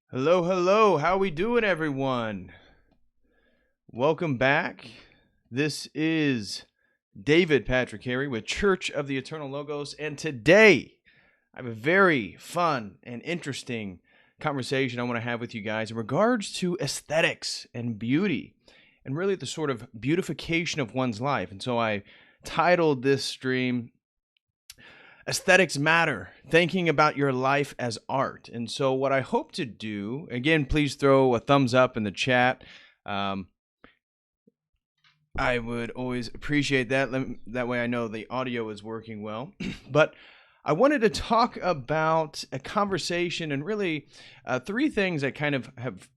Hello, hello. How we doing, everyone? Welcome back. This is David Patrick Harry with Church of the Eternal Logos, and today I have a very fun and interesting conversation I want to have with you guys in regards to aesthetics and beauty, and really the sort of beautification of one's life. And so I titled this stream Aesthetics Matter, thinking about your life as art. And so what I hope to do, again, please throw a thumbs up in the chat. I would always appreciate that. That way I know the audio is working well. But I wanted to talk about a conversation and really three things that kind of have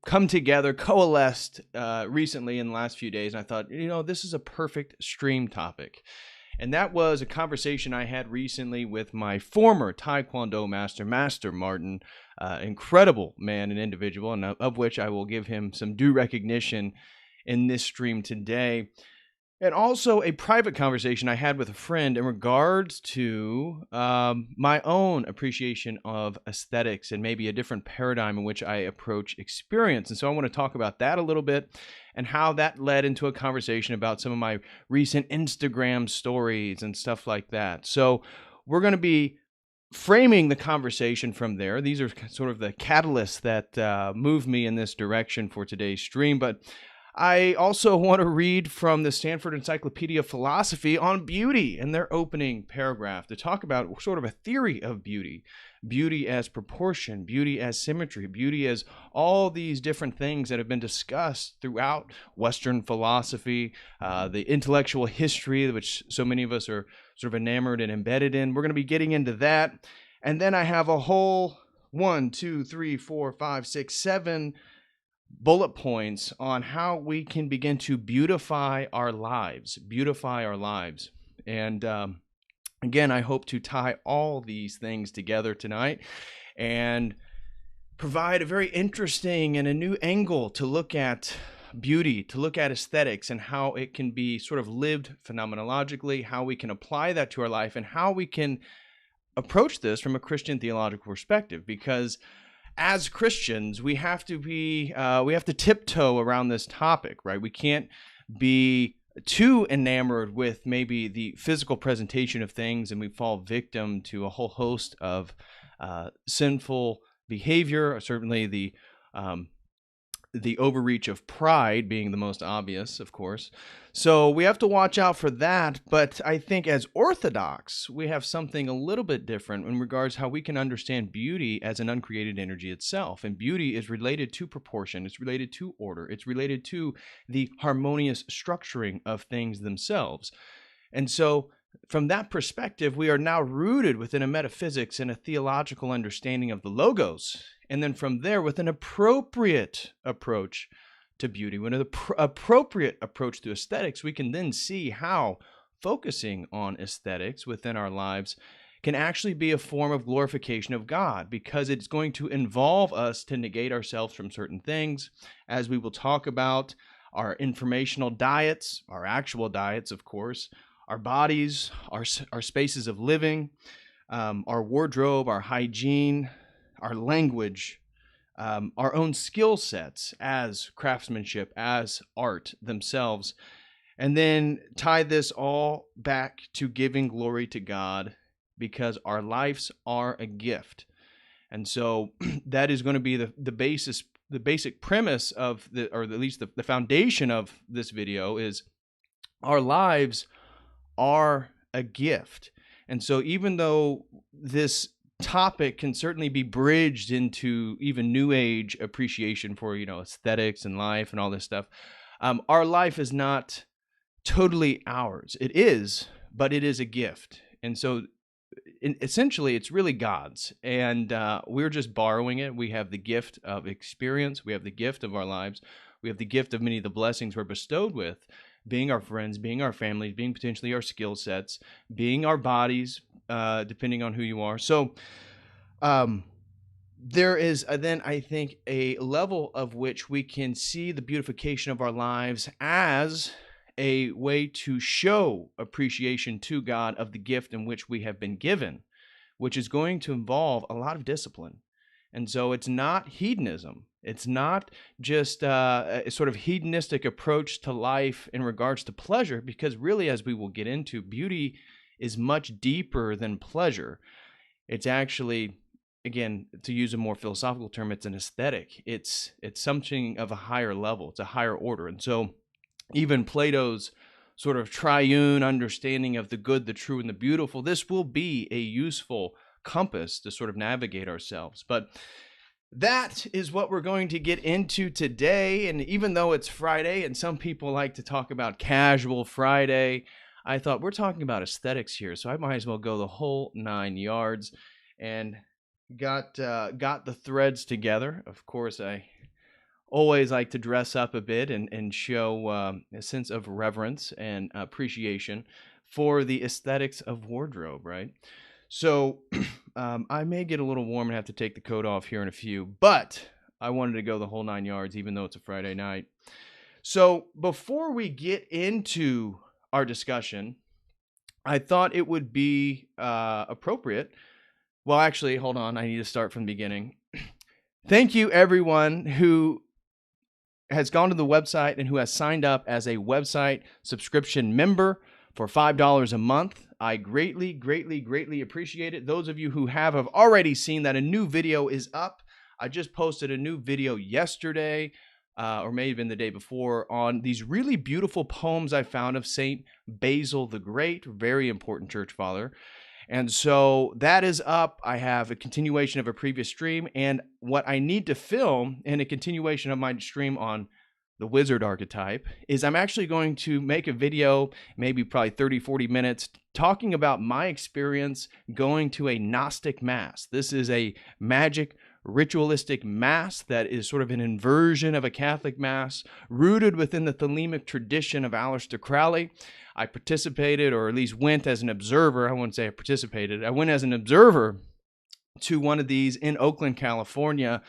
come together, coalesced recently in the last few days. And I thought, this is a perfect stream topic. And that was a conversation I had recently with my former Taekwondo Master Martin, incredible man and individual, and of which I will give him some due recognition in this stream today. And also a private conversation I had with a friend in regards to my own appreciation of aesthetics and maybe a different paradigm in which I approach experience. And so I want to talk about that a little bit and how that led into a conversation about some of my recent Instagram stories and stuff like that. So we're going to be framing the conversation from there. These are sort of the catalysts that move me in this direction for today's stream. But I also want to read from the Stanford Encyclopedia of Philosophy on beauty in their opening paragraph to talk about sort of a theory of beauty. Beauty as proportion, beauty as symmetry, beauty as all these different things that have been discussed throughout Western philosophy, the intellectual history, which so many of us are sort of enamored and embedded in. We're going to be getting into that. And then I have a whole 1, 2, 3, 4, 5, 6, 7 bullet points on how we can begin to beautify our lives. And again, I hope to tie all these things together tonight and provide a very interesting and a new angle to look at beauty, to look at aesthetics and how it can be sort of lived phenomenologically, how we can apply that to our life, and how we can approach this from a Christian theological perspective. Because as Christians, we have to tiptoe around this topic, right? We can't be too enamored with maybe the physical presentation of things, and we fall victim to a whole host of sinful behavior. Certainly, the overreach of pride being the most obvious, of course. So we have to watch out for that. But I think as Orthodox, we have something a little bit different in regards to how we can understand beauty as an uncreated energy itself. And beauty is related to proportion. It's related to order. It's related to the harmonious structuring of things themselves. And so from that perspective, we are now rooted within a metaphysics and a theological understanding of the logos. And then from there, with an appropriate approach to beauty, with an appropriate approach to aesthetics, we can then see how focusing on aesthetics within our lives can actually be a form of glorification of God, because it's going to involve us to negate ourselves from certain things, as we will talk about our informational diets, our actual diets, of course, our bodies, our spaces of living, our wardrobe, our hygiene, our language, our own skill sets as craftsmanship, as art themselves, and then tie this all back to giving glory to God, because our lives are a gift. And so that is going to be the basic premise of or at least the foundation of this video is our lives are a gift. And so even though this topic can certainly be bridged into even new age appreciation for, aesthetics and life and all this stuff, our life is not totally ours. It is, but it is a gift. And so essentially it's really God's, and we're just borrowing it. We have the gift of experience. We have the gift of our lives. We have the gift of many of the blessings we're bestowed with, being our friends, being our families, being potentially our skill sets, being our bodies, depending on who you are. So there is then, I think, a level of which we can see the beautification of our lives as a way to show appreciation to God of the gift in which we have been given, which is going to involve a lot of discipline. And so it's not hedonism. It's not just a sort of hedonistic approach to life in regards to pleasure, because really, as we will get into, beauty is much deeper than pleasure. It's actually, again, to use a more philosophical term, it's an aesthetic. It's something of a higher level. It's a higher order. And so even Plato's sort of triune understanding of the good, the true, and the beautiful, this will be a useful compass to sort of navigate ourselves. But that is what we're going to get into today. And even though it's Friday and some people like to talk about casual Friday, I thought we're talking about aesthetics here, so I might as well go the whole 9 yards, and got the threads together. Of course, I always like to dress up a bit and show a sense of reverence and appreciation for the aesthetics of wardrobe, right? So I may get a little warm and have to take the coat off here in a few, but I wanted to go the whole 9 yards, even though it's a Friday night. So before we get into our discussion, I thought it would be appropriate. Well, actually, hold on. I need to start from the beginning. Thank you, everyone who has gone to the website and who has signed up as a website subscription member for $5 a month. I greatly, greatly, greatly appreciate it. Those of you who have already seen that a new video is up. I just posted a new video yesterday, or may have been the day before, on these really beautiful poems I found of Saint Basil the Great, very important church father. And so that is up. I have a continuation of a previous stream, and what I need to film in a continuation of my stream on the wizard archetype is I'm actually going to make a video, maybe probably 30, 40 minutes, talking about my experience going to a Gnostic mass. This is a magic ritualistic mass that is sort of an inversion of a Catholic mass, rooted within the Thelemic tradition of Aleister Crowley. I participated, or at least went as an observer. I wouldn't say I participated. I went as an observer to one of these in Oakland, California,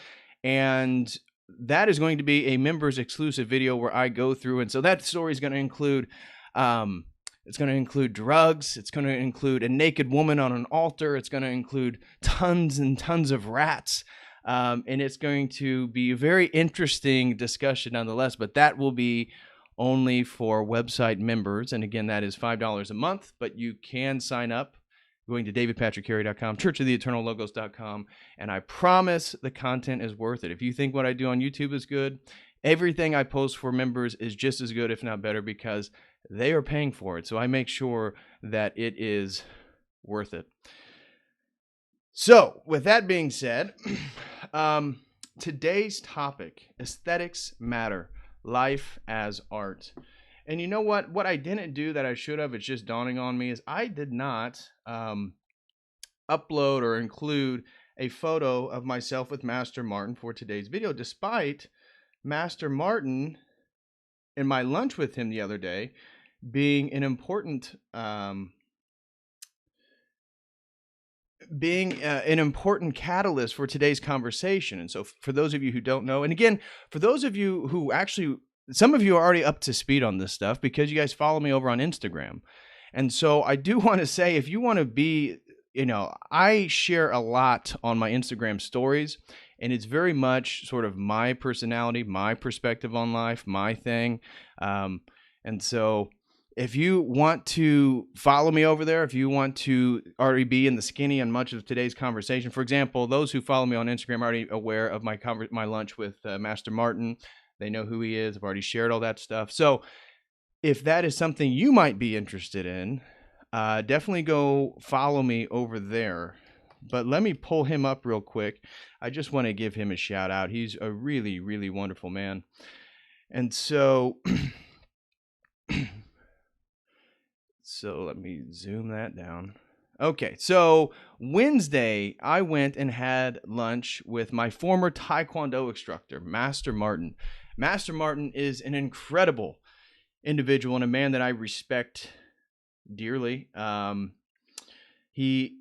and that is going to be a members exclusive video where I go through. And so that story is going to include it's going to include drugs. It's going to include a naked woman on an altar. It's going to include tons and tons of rats. And it's going to be a very interesting discussion nonetheless, but that will be only for website members. And again, that is $5 a month, but you can sign up going to davidpatrickcarey.com, churchoftheeternallogos.com, and I promise the content is worth it. If you think what I do on YouTube is good, everything I post for members is just as good, if not better, because they are paying for it. So I make sure that it is worth it. So with that being said, today's topic, aesthetics matter, life as art. And you know what? What I didn't do that I should have, it's just dawning on me, is I did not upload or include a photo of myself with Master Martin for today's video, despite Master Martin in my lunch with him the other day being an important catalyst for today's conversation. And so for those of you who don't know, and again, for those of you who actually, some of you are already up to speed on this stuff because you guys follow me over on Instagram. And so I do want to say, if you want to be, I share a lot on my Instagram stories, and it's very much sort of my personality, my perspective on life, my thing. And so if you want to follow me over there, if you want to already be in the skinny on much of today's conversation, for example, those who follow me on Instagram are already aware of my lunch with Master Martin. They know who he is. I've already shared all that stuff. So if that is something you might be interested in, definitely go follow me over there. But let me pull him up real quick. I just want to give him a shout out. He's a really, really wonderful man. And so, so let me zoom that down. Okay, so Wednesday, I went and had lunch with my former Taekwondo instructor, Master Martin. Master Martin is an incredible individual and a man that I respect dearly. He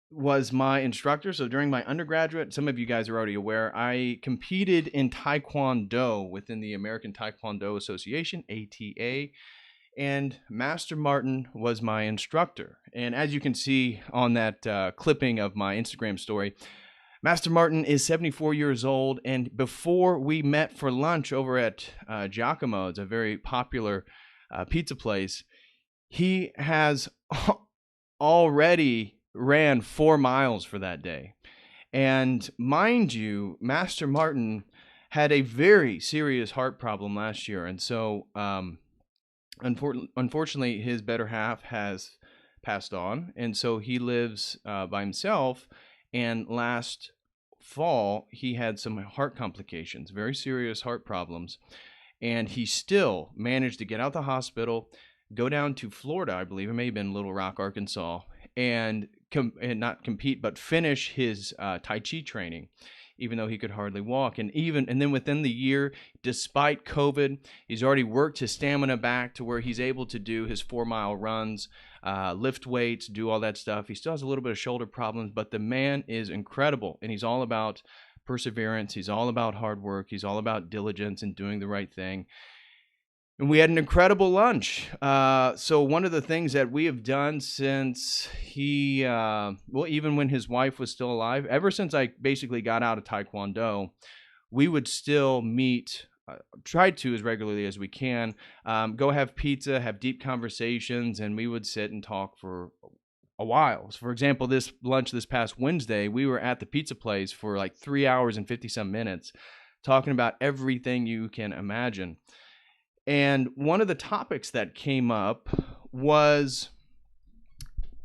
was my instructor. So during my undergraduate, some of you guys are already aware, I competed in Taekwondo within the American Taekwondo Association, ATA, and Master Martin was my instructor. And as you can see on that clipping of my Instagram story, Master Martin is 74 years old, and before we met for lunch over at Giacomo's, a very popular pizza place, he has already ran 4 miles for that day. And mind you, Master Martin had a very serious heart problem last year, and so unfortunately, his better half has passed on, and so he lives by himself. And last fall, he had some heart complications, very serious heart problems, and he still managed to get out the hospital, go down to Florida, I believe it may have been Little Rock, Arkansas, and not compete, but finish his Tai Chi training, even though he could hardly walk. And then within the year, despite COVID, he's already worked his stamina back to where he's able to do his 4-mile runs, lift weights, do all that stuff. He still has a little bit of shoulder problems, but the man is incredible, and he's all about perseverance. He's all about hard work. He's all about diligence and doing the right thing. And we had an incredible lunch. So one of the things that we have done since he, even when his wife was still alive, ever since I basically got out of Taekwondo, we would still meet, try to as regularly as we can, go have pizza, have deep conversations, and we would sit and talk for a while. So for example, this lunch this past Wednesday, we were at the pizza place for like 3 hours and 50-some minutes, talking about everything you can imagine. And one of the topics that came up was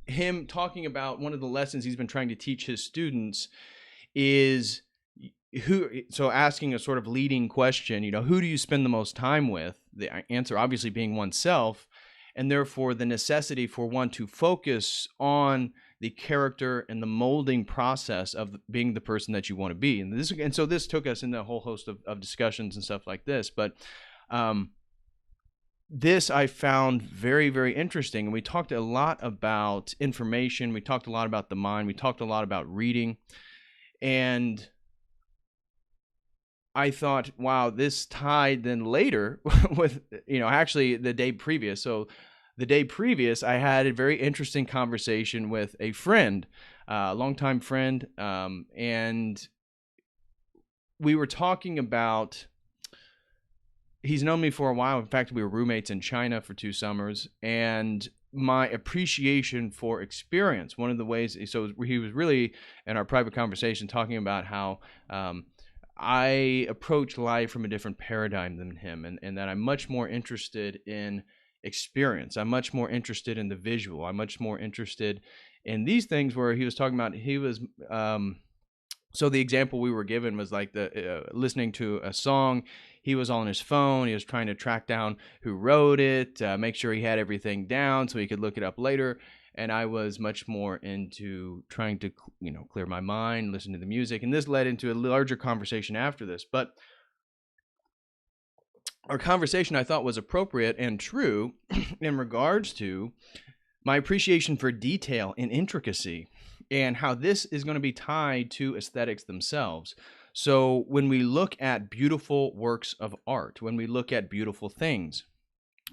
him talking about one of the lessons he's been trying to teach his students is asking a sort of leading question, who do you spend the most time with? The answer obviously being oneself, and therefore the necessity for one to focus on the character and the molding process of being the person that you want to be. And so this took us in a whole host of discussions and stuff like this. But this I found very, very interesting. And we talked a lot about information. We talked a lot about the mind. We talked a lot about reading. And I thought, wow, this tied then later with, actually the day previous. So the day previous, I had a very interesting conversation with a friend, a longtime friend. And we were talking about, he's known me for a while. In fact, we were roommates in China for 2 summers, and my appreciation for experience. One of the ways, so he was really in our private conversation talking about how I approach life from a different paradigm than him, and that I'm much more interested in experience. I'm much more interested in the visual. I'm much more interested in these things where he was talking about, so the example we were given was like listening to a song. He was on his phone. He was trying to track down who wrote it, make sure he had everything down so he could look it up later. And I was much more into trying to, clear my mind, listen to the music. And this led into a larger conversation after this. But our conversation, I thought, was appropriate and true in regards to my appreciation for detail and intricacy, and how this is going to be tied to aesthetics themselves. So when we look at beautiful works of art, when we look at beautiful things,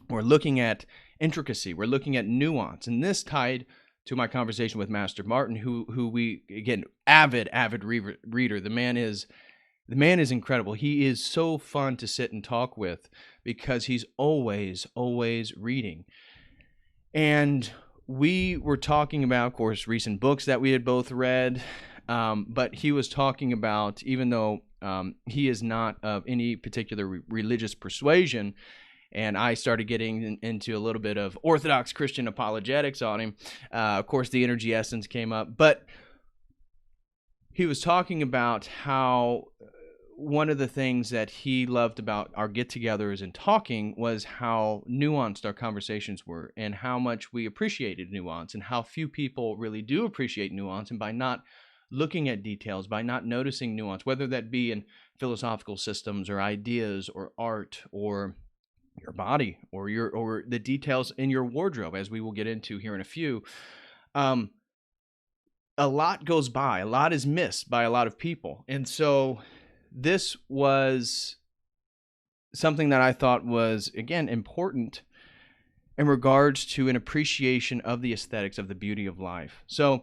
we're looking at intricacy, we're looking at nuance. And this tied to my conversation with Master Martin, who we, again, avid reader. The man is incredible. He is so fun to sit and talk with because he's always reading. And we were talking about, of course, recent books that we had both read, but he was talking about, even though he is not of any particular religious persuasion, and I started getting into a little bit of Orthodox Christian apologetics on him. Of course, the energy essence came up, but he was talking about how one of the things that he loved about our get-togethers and talking was how nuanced our conversations were, and how much we appreciated nuance, and how few people really do appreciate nuance. And by not looking at details, by not noticing nuance, whether that be in philosophical systems or ideas or art or your body or the details in your wardrobe, as we will get into here in a few, a lot goes by, a lot is missed by a lot of people. And so this was something that I thought was, again, important in regards to an appreciation of the aesthetics of the beauty of life. So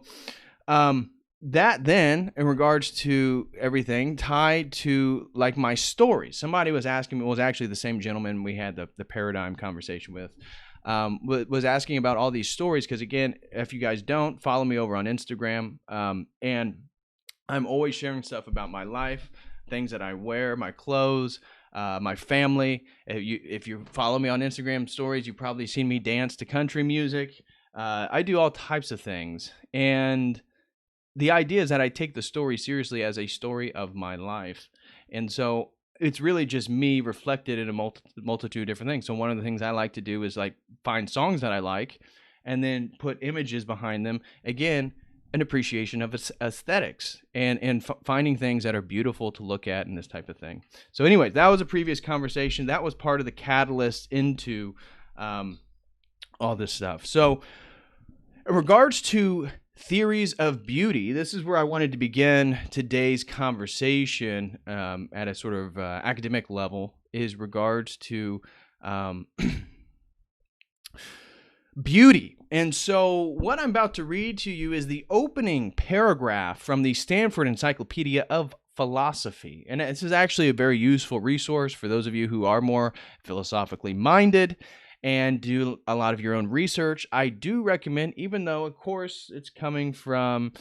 that then, in regards to everything, tied to like my stories. Somebody was asking me, it was actually the same gentleman we had the paradigm conversation with, was asking about all these stories. Because again, if you guys don't follow me over on Instagram, and I'm always sharing stuff about my life, things that I wear, my clothes, my family. If you follow me on Instagram stories, you've probably seen me dance to country music. I do all types of things. And the idea is that I take the story seriously as a story of my life. And so it's really just me reflected in a multitude of different things. So one of the things I like to do is like find songs that I like and then put images behind them. Again, an appreciation of aesthetics and finding things that are beautiful to look at and this type of thing. So anyway, that was a previous conversation. That was part of the catalyst into all this stuff. So in regards to theories of beauty, this is where I wanted to begin today's conversation at a sort of academic level, is regards to beauty. And so what I'm about to read to you is the opening paragraph from the Stanford Encyclopedia of Philosophy. And this is actually a very useful resource for those of you who are more philosophically minded and do a lot of your own research. I do recommend, even though, of course, it's coming from,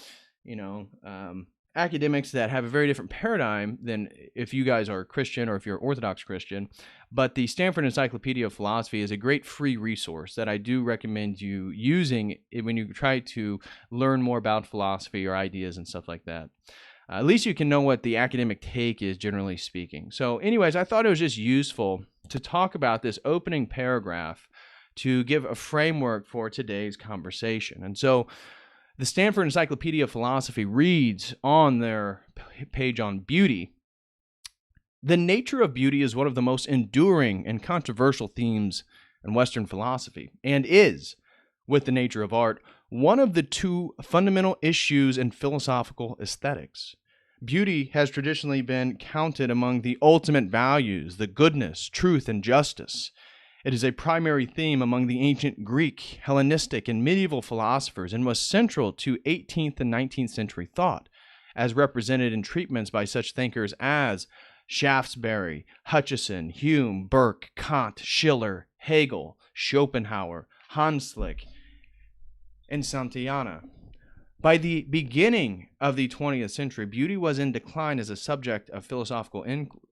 academics that have a very different paradigm than if you guys are a Christian or if you're Orthodox Christian. But the Stanford Encyclopedia of Philosophy is a great free resource that I do recommend you using when you try to learn more about philosophy or ideas and stuff like that. At least you can know what the academic take is, generally speaking. So anyways, I thought it was just useful to talk about this opening paragraph to give a framework for today's conversation. And so the Stanford Encyclopedia of Philosophy reads on their page on beauty, "The nature of beauty is one of the most enduring and controversial themes in Western philosophy, and is, with the nature of art, one of the two fundamental issues in philosophical aesthetics. Beauty has traditionally been counted among the ultimate values, the goodness, truth, and justice. It is a primary theme among the ancient Greek, Hellenistic, and medieval philosophers, and was central to 18th and 19th century thought, as represented in treatments by such thinkers as Shaftesbury, Hutcheson, Hume, Burke, Kant, Schiller, Hegel, Schopenhauer, Hanslick, and Santayana. By the beginning of the 20th century, beauty was in decline as a subject of philosophical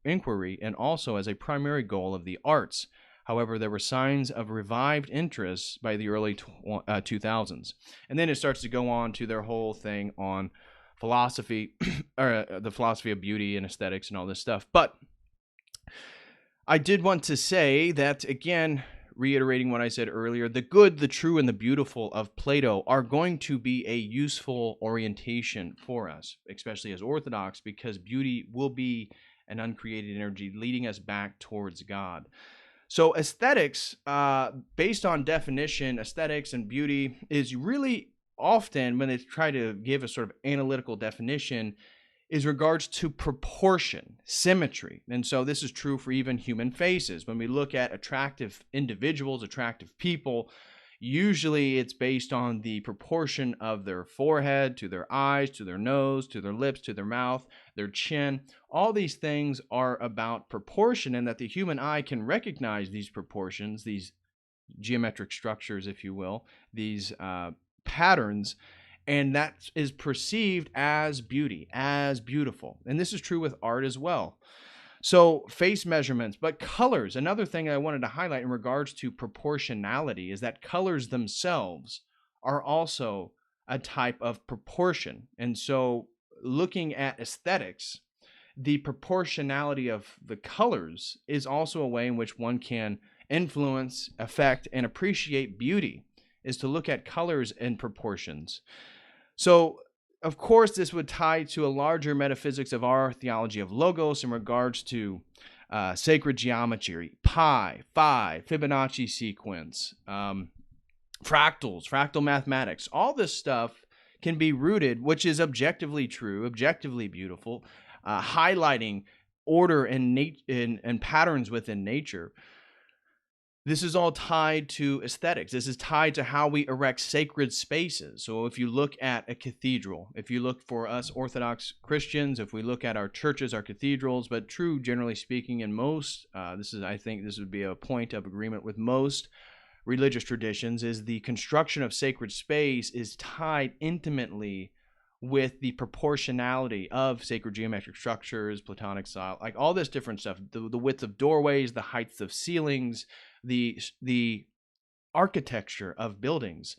inquiry and also as a primary goal of the arts. However, there were signs of revived interest by the early 2000s. And then it starts to go on to their whole thing on philosophy, or the philosophy of beauty and aesthetics and all this stuff. But I did want to say that, again, reiterating what I said earlier, the good, the true, and the beautiful of Plato are going to be a useful orientation for us, especially as Orthodox, because beauty will be an uncreated energy leading us back towards God. So aesthetics, based on definition, aesthetics and beauty is really often, when they try to give a sort of analytical definition, is regards to proportion, symmetry. And so this is true for even human faces. When we look at attractive individuals, attractive people, usually it's based on the proportion of their forehead to their eyes, to their nose, to their lips, to their mouth, their chin. All these things are about proportion, and that the human eye can recognize these proportions, these geometric structures, if you will, these patterns, and that is perceived as beauty, as beautiful. And this is true with art as well. So face measurements, but colors. Another thing I wanted to highlight in regards to proportionality is that colors themselves are also a type of proportion. And so looking at aesthetics, the proportionality of the colors is also a way in which one can influence, affect, and appreciate beauty, is to look at colors and proportions. So of course, this would tie to a larger metaphysics of our theology of logos in regards to sacred geometry, pi, phi, Fibonacci sequence, fractals, fractal mathematics. All this stuff can be rooted, which is objectively true, objectively beautiful, highlighting order and patterns within nature. This is all tied to aesthetics. This is tied to how we erect sacred spaces. So if you look at a cathedral, if you look for us Orthodox Christians, if we look at our churches, our cathedrals, but true, generally speaking, in most, I think this would be a point of agreement with most religious traditions, is the construction of sacred space is tied intimately with the proportionality of sacred geometric structures, Platonic style, like all this different stuff, the width of doorways, the heights of ceilings, the architecture of buildings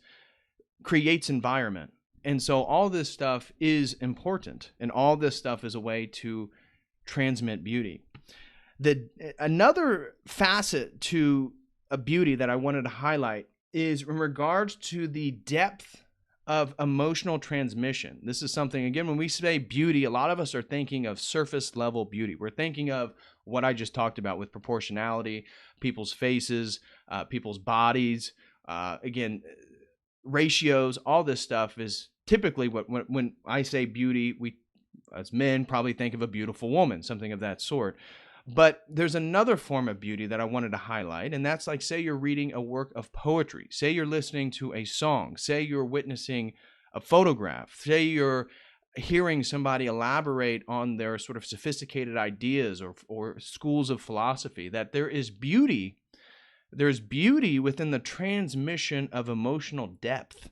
creates environment. And so all this stuff is important, and all this stuff is a way to transmit beauty. Another facet to a beauty that I wanted to highlight is in regards to the depth of emotional transmission. This is something, again, when we say beauty, a lot of us are thinking of surface level beauty. We're thinking of what I just talked about with proportionality, people's faces, people's bodies, again, ratios, all this stuff is typically when I say beauty, we as men probably think of a beautiful woman, something of that sort. But there's another form of beauty that I wanted to highlight, and that's like, say you're reading a work of poetry, say you're listening to a song, say you're witnessing a photograph, say you're hearing somebody elaborate on their sort of sophisticated ideas or schools of philosophy, that there's beauty within the transmission of emotional depth.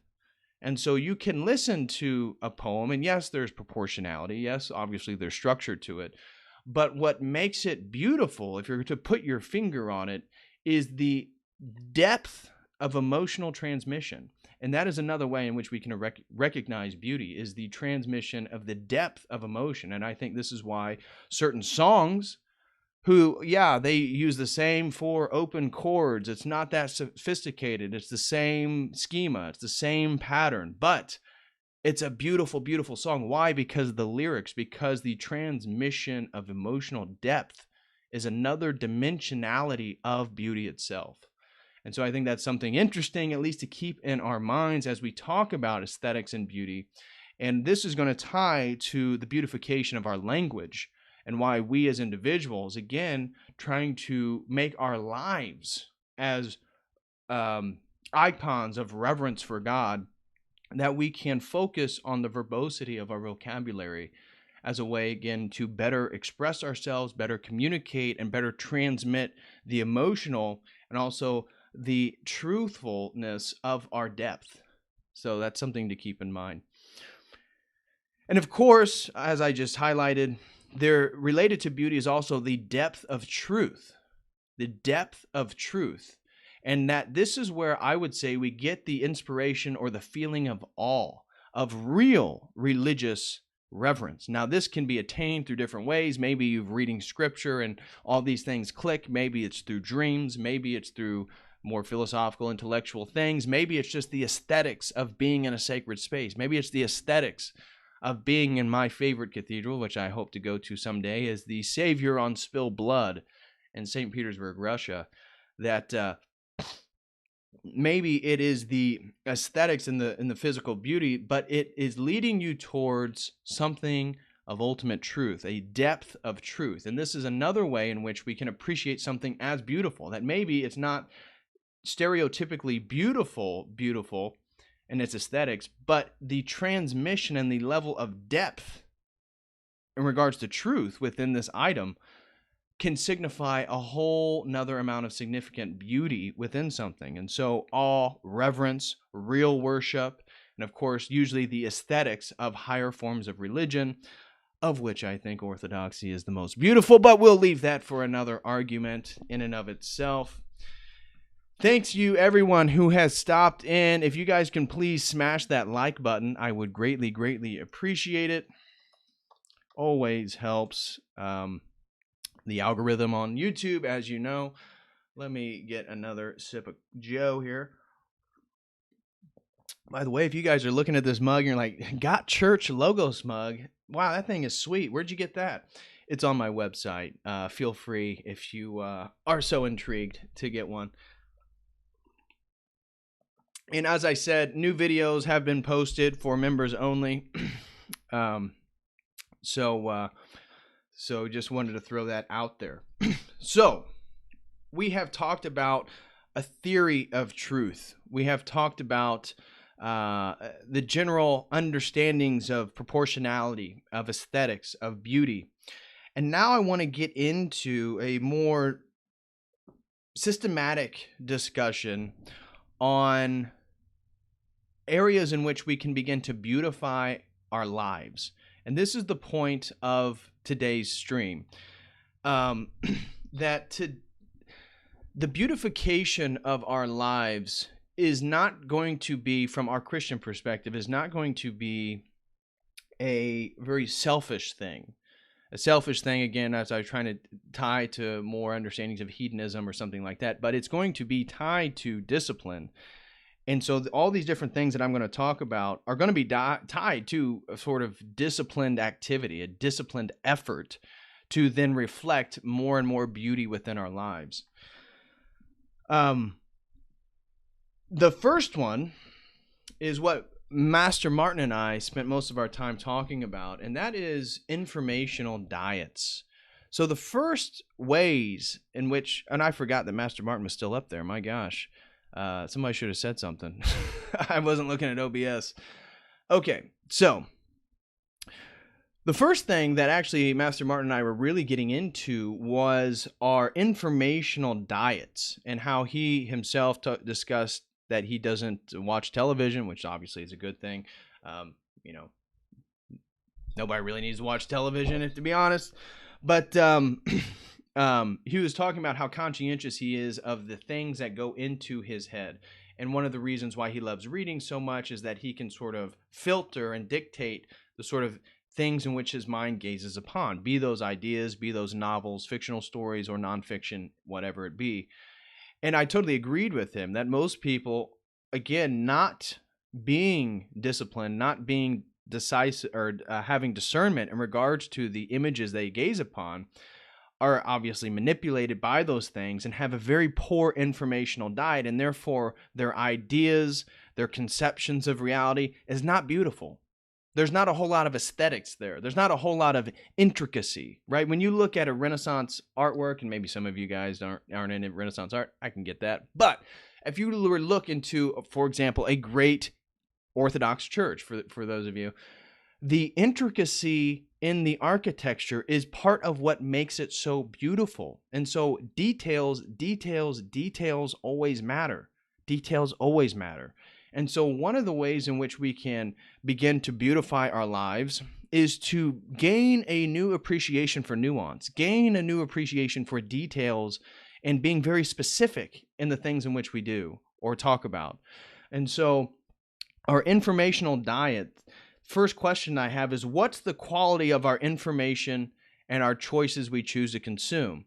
And so you can listen to a poem, and yes, there's proportionality, yes, obviously there's structure to it, but what makes it beautiful, if you're to put your finger on it, is the depth of emotional transmission. And that is another way in which we can recognize beauty, is the transmission of the depth of emotion. And I think this is why certain songs, they use the same 4 open chords. It's not that sophisticated. It's the same schema. It's the same pattern. But it's a beautiful, beautiful song. Why? Because of the lyrics, because the transmission of emotional depth is another dimensionality of beauty itself. And so I think that's something interesting, at least to keep in our minds as we talk about aesthetics and beauty. And this is going to tie to the beautification of our language and why we as individuals, again, trying to make our lives as icons of reverence for God, that we can focus on the verbosity of our vocabulary as a way, again, to better express ourselves, better communicate, and better transmit the emotional and also the truthfulness of our depth. So that's something to keep in mind. And of course, as I just highlighted, they're related to beauty is also the depth of truth. The depth of truth. And that this is where I would say we get the inspiration or the feeling of awe, of real religious reverence. Now, this can be attained through different ways. Maybe you're reading scripture and all these things click. Maybe it's through dreams. Maybe it's through more philosophical, intellectual things. Maybe it's just the aesthetics of being in a sacred space. Maybe it's the aesthetics of being in my favorite cathedral, which I hope to go to someday, is the Savior on Spilled Blood in St. Petersburg, Russia. That maybe it is the aesthetics and the physical beauty, but it is leading you towards something of ultimate truth, a depth of truth. And this is another way in which we can appreciate something as beautiful, that maybe it's not stereotypically beautiful in its aesthetics, but the transmission and the level of depth in regards to truth within this item can signify a whole nother amount of significant beauty within something. And so awe, reverence, real worship, and of course, usually the aesthetics of higher forms of religion, of which I think orthodoxy is the most beautiful, but we'll leave that for another argument in and of itself. Thanks you everyone who has stopped in. If you guys can please smash that like button, I would greatly, greatly appreciate it. Always helps. The algorithm on YouTube, as you know. Let me get another sip of Joe here. By the way, if you guys are looking at this mug and you're like, got church logos mug. Wow, that thing is sweet. Where'd you get that? It's on my website. Feel free if you are so intrigued to get one. And as I said, new videos have been posted for members only. So just wanted to throw that out there. So we have talked about a theory of truth. We have talked about the general understandings of proportionality, of aesthetics, of beauty. And now I want to get into a more systematic discussion on areas in which we can begin to beautify our lives. And this is the point of today's stream. The beautification of our lives is not going to be, from our Christian perspective, is not going to be a very selfish thing. A selfish thing, again, as I was trying to tie to more understandings of hedonism or something like that, but it's going to be tied to discipline. And so all these different things that I'm going to talk about are going to be tied to a sort of disciplined activity, a disciplined effort to then reflect more and more beauty within our lives. The first one is what Master Martin and I spent most of our time talking about, and that is informational diets. So the first ways in which, and I forgot that Master Martin was still up there, my gosh. Somebody should have said something. I wasn't looking at OBS. Okay, so the first thing that actually Master Martin and I were really getting into was our informational diets, and how he himself discussed that he doesn't watch television, which obviously is a good thing. Nobody really needs to watch television, to be honest. But he was talking about how conscientious he is of the things that go into his head. And one of the reasons why he loves reading so much is that he can sort of filter and dictate the sort of things in which his mind gazes upon, be those ideas, be those novels, fictional stories, or nonfiction, whatever it be. And I totally agreed with him that most people, again, not being disciplined, not being decisive, or having discernment in regards to the images they gaze upon, are obviously manipulated by those things and have a very poor informational diet, and therefore their ideas, their conceptions of reality is not beautiful. There's not a whole lot of aesthetics there. There's not a whole lot of intricacy, right? When you look at a Renaissance artwork, and maybe some of you guys aren't into Renaissance art, I can get that. But if you were to look into, for example, a great Orthodox church, for those of you, the intricacy in the architecture is part of what makes it so beautiful. And so details always matter. Details always matter. And so one of the ways in which we can begin to beautify our lives is to gain a new appreciation for nuance, gain a new appreciation for details, and being very specific in the things in which we do or talk about. And so our informational diet, first question I have is, what's the quality of our information and our choices we choose to consume?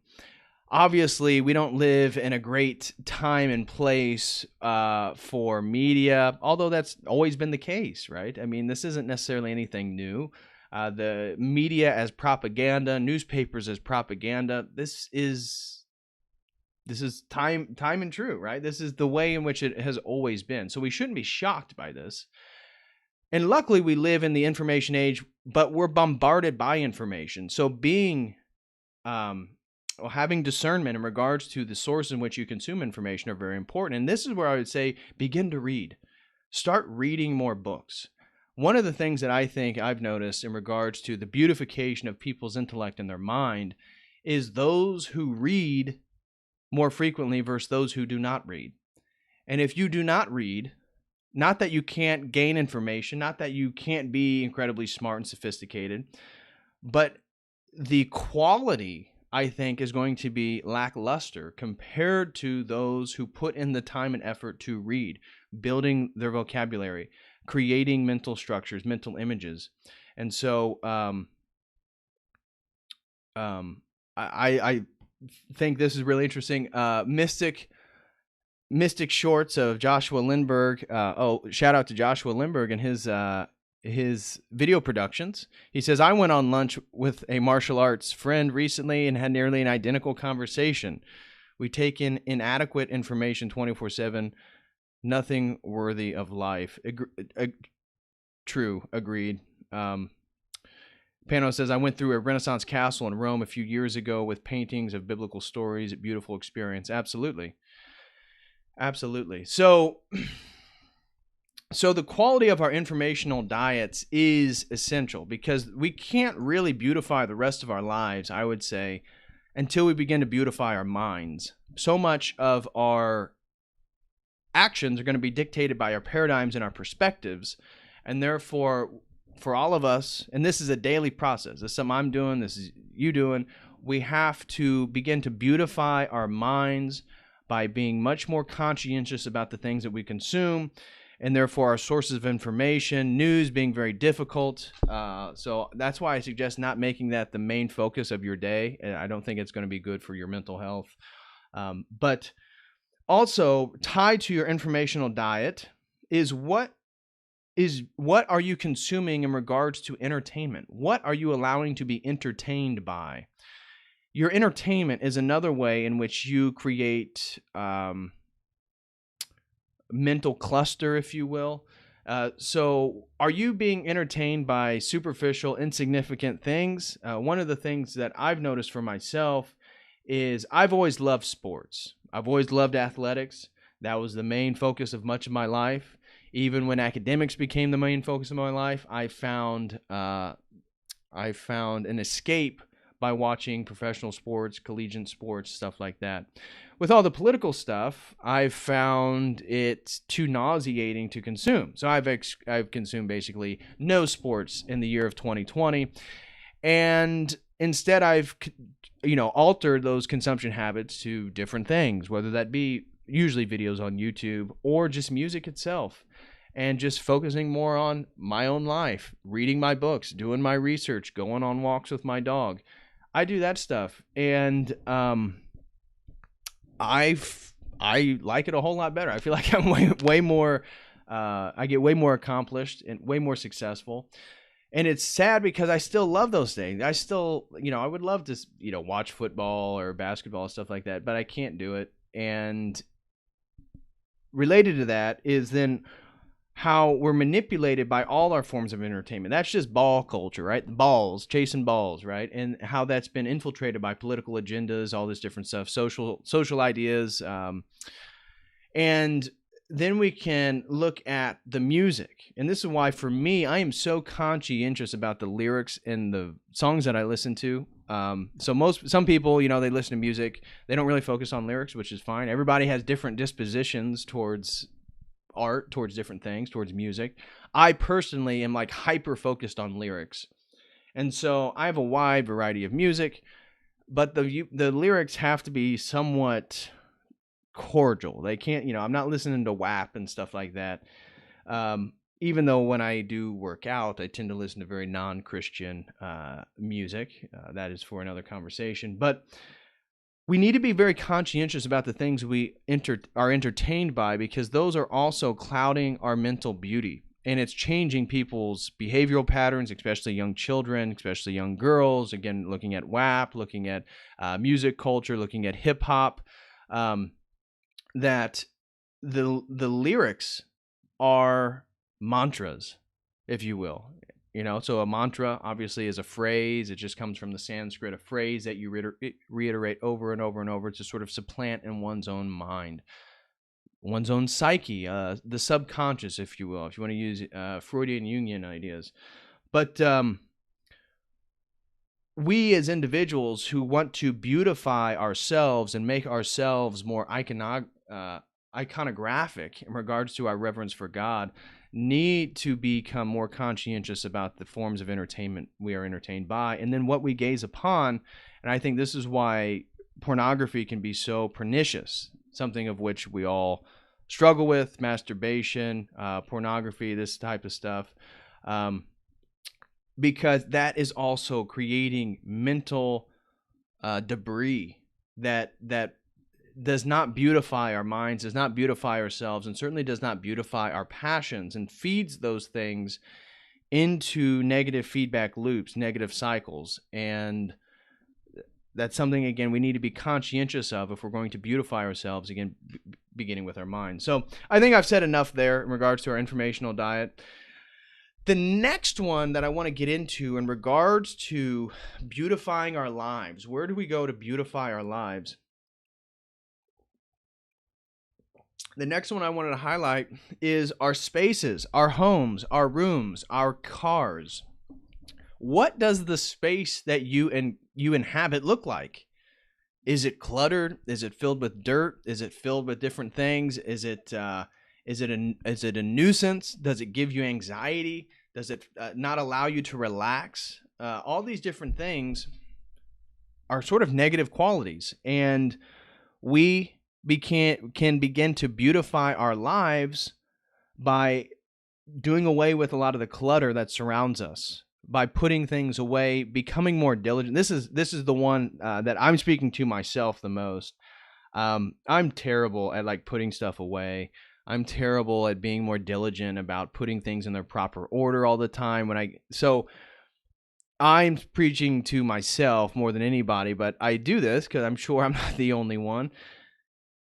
Obviously, we don't live in a great time and place for media, although that's always been the case, right? I mean, this isn't necessarily anything new. The media as propaganda, newspapers as propaganda, this is time and true, right? This is the way in which it has always been. So we shouldn't be shocked by this. And luckily, we live in the information age, but we're bombarded by information. So having discernment in regards to the source in which you consume information are very important. And this is where I would say, begin to read. Start reading more books. One of the things that I think I've noticed in regards to the beautification of people's intellect and their mind is those who read more frequently versus those who do not read. And if you do not read, not that you can't gain information, not that you can't be incredibly smart and sophisticated, but the quality, I think, is going to be lackluster compared to those who put in the time and effort to read, building their vocabulary, creating mental structures, mental images. And so I think this is really interesting. Mystic Shorts of Joshua Lindbergh. Shout out to Joshua Lindbergh and his video productions. He says, I went on lunch with a martial arts friend recently and had nearly an identical conversation. We take in inadequate information 24/7, nothing worthy of life. True, agreed. Pano says, I went through a Renaissance castle in Rome a few years ago with paintings of biblical stories, a beautiful experience. Absolutely. Absolutely. So the quality of our informational diets is essential because we can't really beautify the rest of our lives, I would say, until we begin to beautify our minds. So much of our actions are going to be dictated by our paradigms and our perspectives. And therefore, for all of us, and this is a daily process, this is something I'm doing, this is you doing, we have to begin to beautify our minds by being much more conscientious about the things that we consume, and therefore our sources of information, news being very difficult. So that's why I suggest not making that the main focus of your day. I don't think it's going to be good for your mental health. But also tied to your informational diet is what are you consuming in regards to entertainment? What are you allowing to be entertained by? Your entertainment is another way in which you create mental cluster, if you will. So are you being entertained by superficial, insignificant things? One of the things that I've noticed for myself is I've always loved sports. I've always loved athletics. That was the main focus of much of my life. Even when academics became the main focus of my life, I found an escape by watching professional sports, collegiate sports, stuff like that. With all the political stuff, I've found it too nauseating to consume. So I've consumed basically no sports in the year of 2020, and instead I've altered those consumption habits to different things, whether that be usually videos on YouTube or just music itself, and just focusing more on my own life, reading my books, doing my research, going on walks with my dog. I do that stuff, and I like it a whole lot better. I feel like I'm way more. I get way more accomplished and way more successful. And it's sad because I still love those things. I still, I would love to, watch football or basketball, stuff like that, but I can't do it. And related to that is then how we're manipulated by all our forms of entertainment. That's just ball culture, right? Balls, chasing balls, right? And how that's been infiltrated by political agendas, all this different stuff, social ideas. And then we can look at the music. And this is why, for me, I am so conscientious about the lyrics in the songs that I listen to. Some people, they listen to music. They don't really focus on lyrics, which is fine. Everybody has different dispositions towards art, towards different things, towards music. I personally am like hyper focused on lyrics. And so I have a wide variety of music, but the lyrics have to be somewhat cordial. They can't, I'm not listening to WAP and stuff like that. Even though when I do work out, I tend to listen to very non-Christian music. That is for another conversation. But we need to be very conscientious about the things we are entertained by, because those are also clouding our mental beauty. And it's changing people's behavioral patterns, especially young children, especially young girls. Again, looking at WAP, looking at music culture, looking at hip hop, that the lyrics are mantras, if you will. So a mantra obviously is a phrase. It just comes from the Sanskrit, a phrase that you reiterate over and over and over to sort of supplant in one's own mind, one's own psyche, the subconscious, if you will, if you want to use Freudian Jungian ideas. But we as individuals who want to beautify ourselves and make ourselves more iconographic in regards to our reverence for God need to become more conscientious about the forms of entertainment we are entertained by, and then what we gaze upon. And I think this is why pornography can be so pernicious, something of which we all struggle with: masturbation, pornography, this type of stuff, because that is also creating mental debris that does not beautify our minds, does not beautify ourselves, and certainly does not beautify our passions, and feeds those things into negative feedback loops, negative cycles. And that's something, again, we need to be conscientious of if we're going to beautify ourselves, again, beginning with our minds. So I think I've said enough there in regards to our informational diet. The next one that I want to get into in regards to beautifying our lives, where do we go to beautify our lives? The next one I wanted to highlight is our spaces, our homes, our rooms, our cars. What does the space that you inhabit look like? Is it cluttered? Is it filled with dirt? Is it filled with different things? Is it a nuisance? Does it give you anxiety? Does it not allow you to relax? All these different things are sort of negative qualities, and we can begin to beautify our lives by doing away with a lot of the clutter that surrounds us, by putting things away, becoming more diligent. This is the one that I'm speaking to myself the most. I'm terrible at like putting stuff away. I'm terrible at being more diligent about putting things in their proper order all the time. So I'm preaching to myself more than anybody, but I do this because I'm sure I'm not the only one.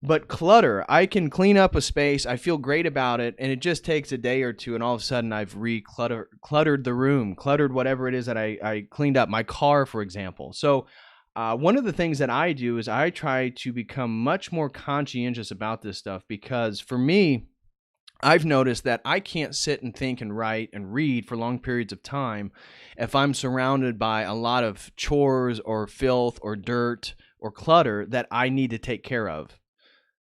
But clutter, I can clean up a space, I feel great about it, and it just takes a day or two, and all of a sudden I've cluttered the room, cluttered whatever it is that I cleaned up, my car, for example. So one of the things that I do is I try to become much more conscientious about this stuff, because for me, I've noticed that I can't sit and think and write and read for long periods of time if I'm surrounded by a lot of chores or filth or dirt or clutter that I need to take care of.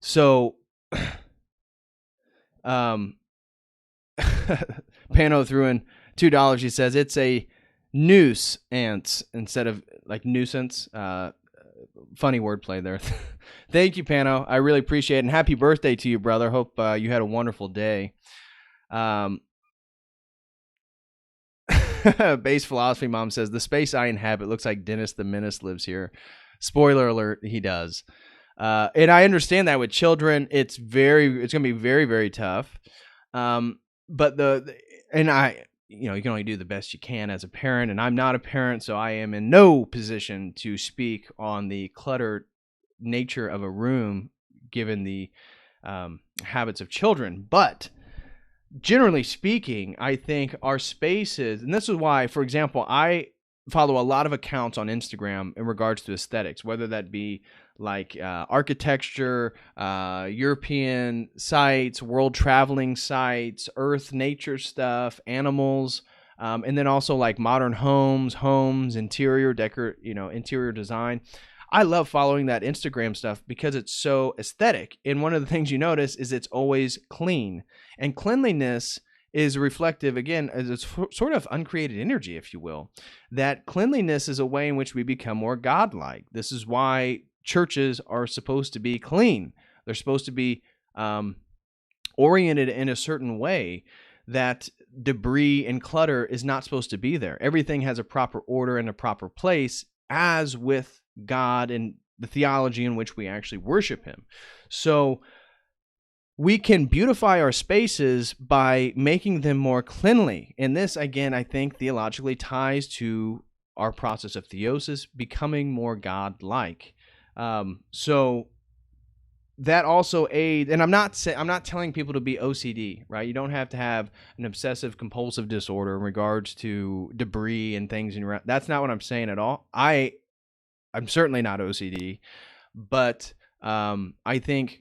So, Pano threw in $2. He says it's a noose ants instead of like nuisance. Funny wordplay there. Thank you, Pano. I really appreciate it. And happy birthday to you, brother. Hope you had a wonderful day. Base Philosophy Mom says, the space I inhabit looks like Dennis the Menace lives here. Spoiler alert, he does. And I understand that with children, it's going to be very, very tough. But you can only do the best you can as a parent, and I'm not a parent, so I am in no position to speak on the cluttered nature of a room given the habits of children. But generally speaking, I think our spaces, and this is why, for example, I follow a lot of accounts on Instagram in regards to aesthetics, whether that be like architecture, European sites, world traveling sites, earth, nature stuff, animals, and then also like modern homes, interior interior design. I love following that Instagram stuff because it's so aesthetic. And one of the things you notice is it's always clean, and cleanliness is reflective, again, as it's sort of uncreated energy, if you will. That cleanliness is a way in which we become more godlike. This is why churches are supposed to be clean. They're supposed to be oriented in a certain way that debris and clutter is not supposed to be there. Everything has a proper order and a proper place, as with God and the theology in which we actually worship Him. So we can beautify our spaces by making them more cleanly. And this, again, I think theologically ties to our process of theosis, becoming more God-like. So that also aids, and I'm not telling people to be OCD, right? You don't have to have an obsessive compulsive disorder in regards to debris and things. That's not what I'm saying at all. I'm certainly not OCD, but I think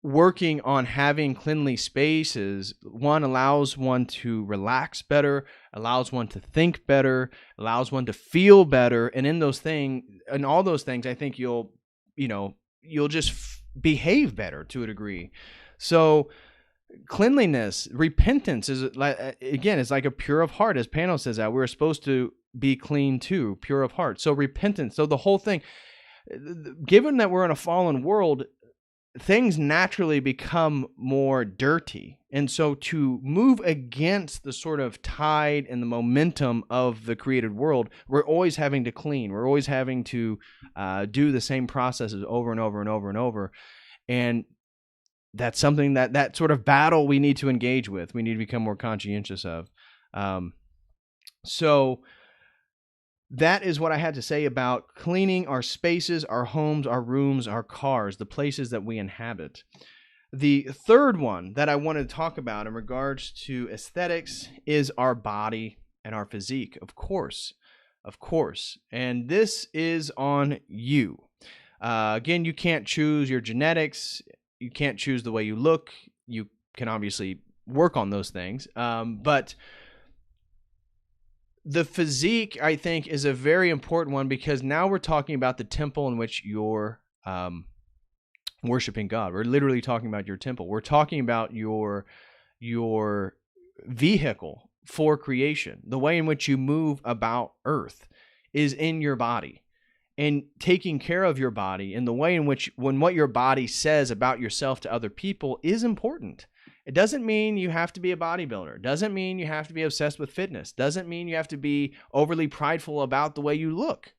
working on having cleanly spaces, one, allows one to relax better, allows one to think better, allows one to feel better, and in all those things, I think you'll just behave better to a degree. So cleanliness, repentance is like a pure of heart, as Pano says that we're supposed to be clean too, pure of heart. So repentance. So the whole thing, given that we're in a fallen world, things naturally become more dirty. And so to move against the sort of tide and the momentum of the created world, we're always having to clean. We're always having to do the same processes over and over and over and over. And that's something that sort of battle we need to engage with. We need to become more conscientious of. So that is what I had to say about cleaning our spaces, our homes, our rooms, our cars, the places that we inhabit. The third one that I want to talk about in regards to aesthetics is our body and our physique, of course. And this is on you. Again, you can't choose your genetics. you can't choose the way you look. You can obviously work on those things. But the physique, I think, is a very important one, because now we're talking about the temple in which you're worshiping God. We're literally talking about your temple. We're talking about your vehicle for creation. The way in which you move about earth is in your body. And taking care of your body and the way in which, when what your body says about yourself to other people is important. It doesn't mean you have to be a bodybuilder. It doesn't mean you have to be obsessed with fitness. It doesn't mean you have to be overly prideful about the way you look.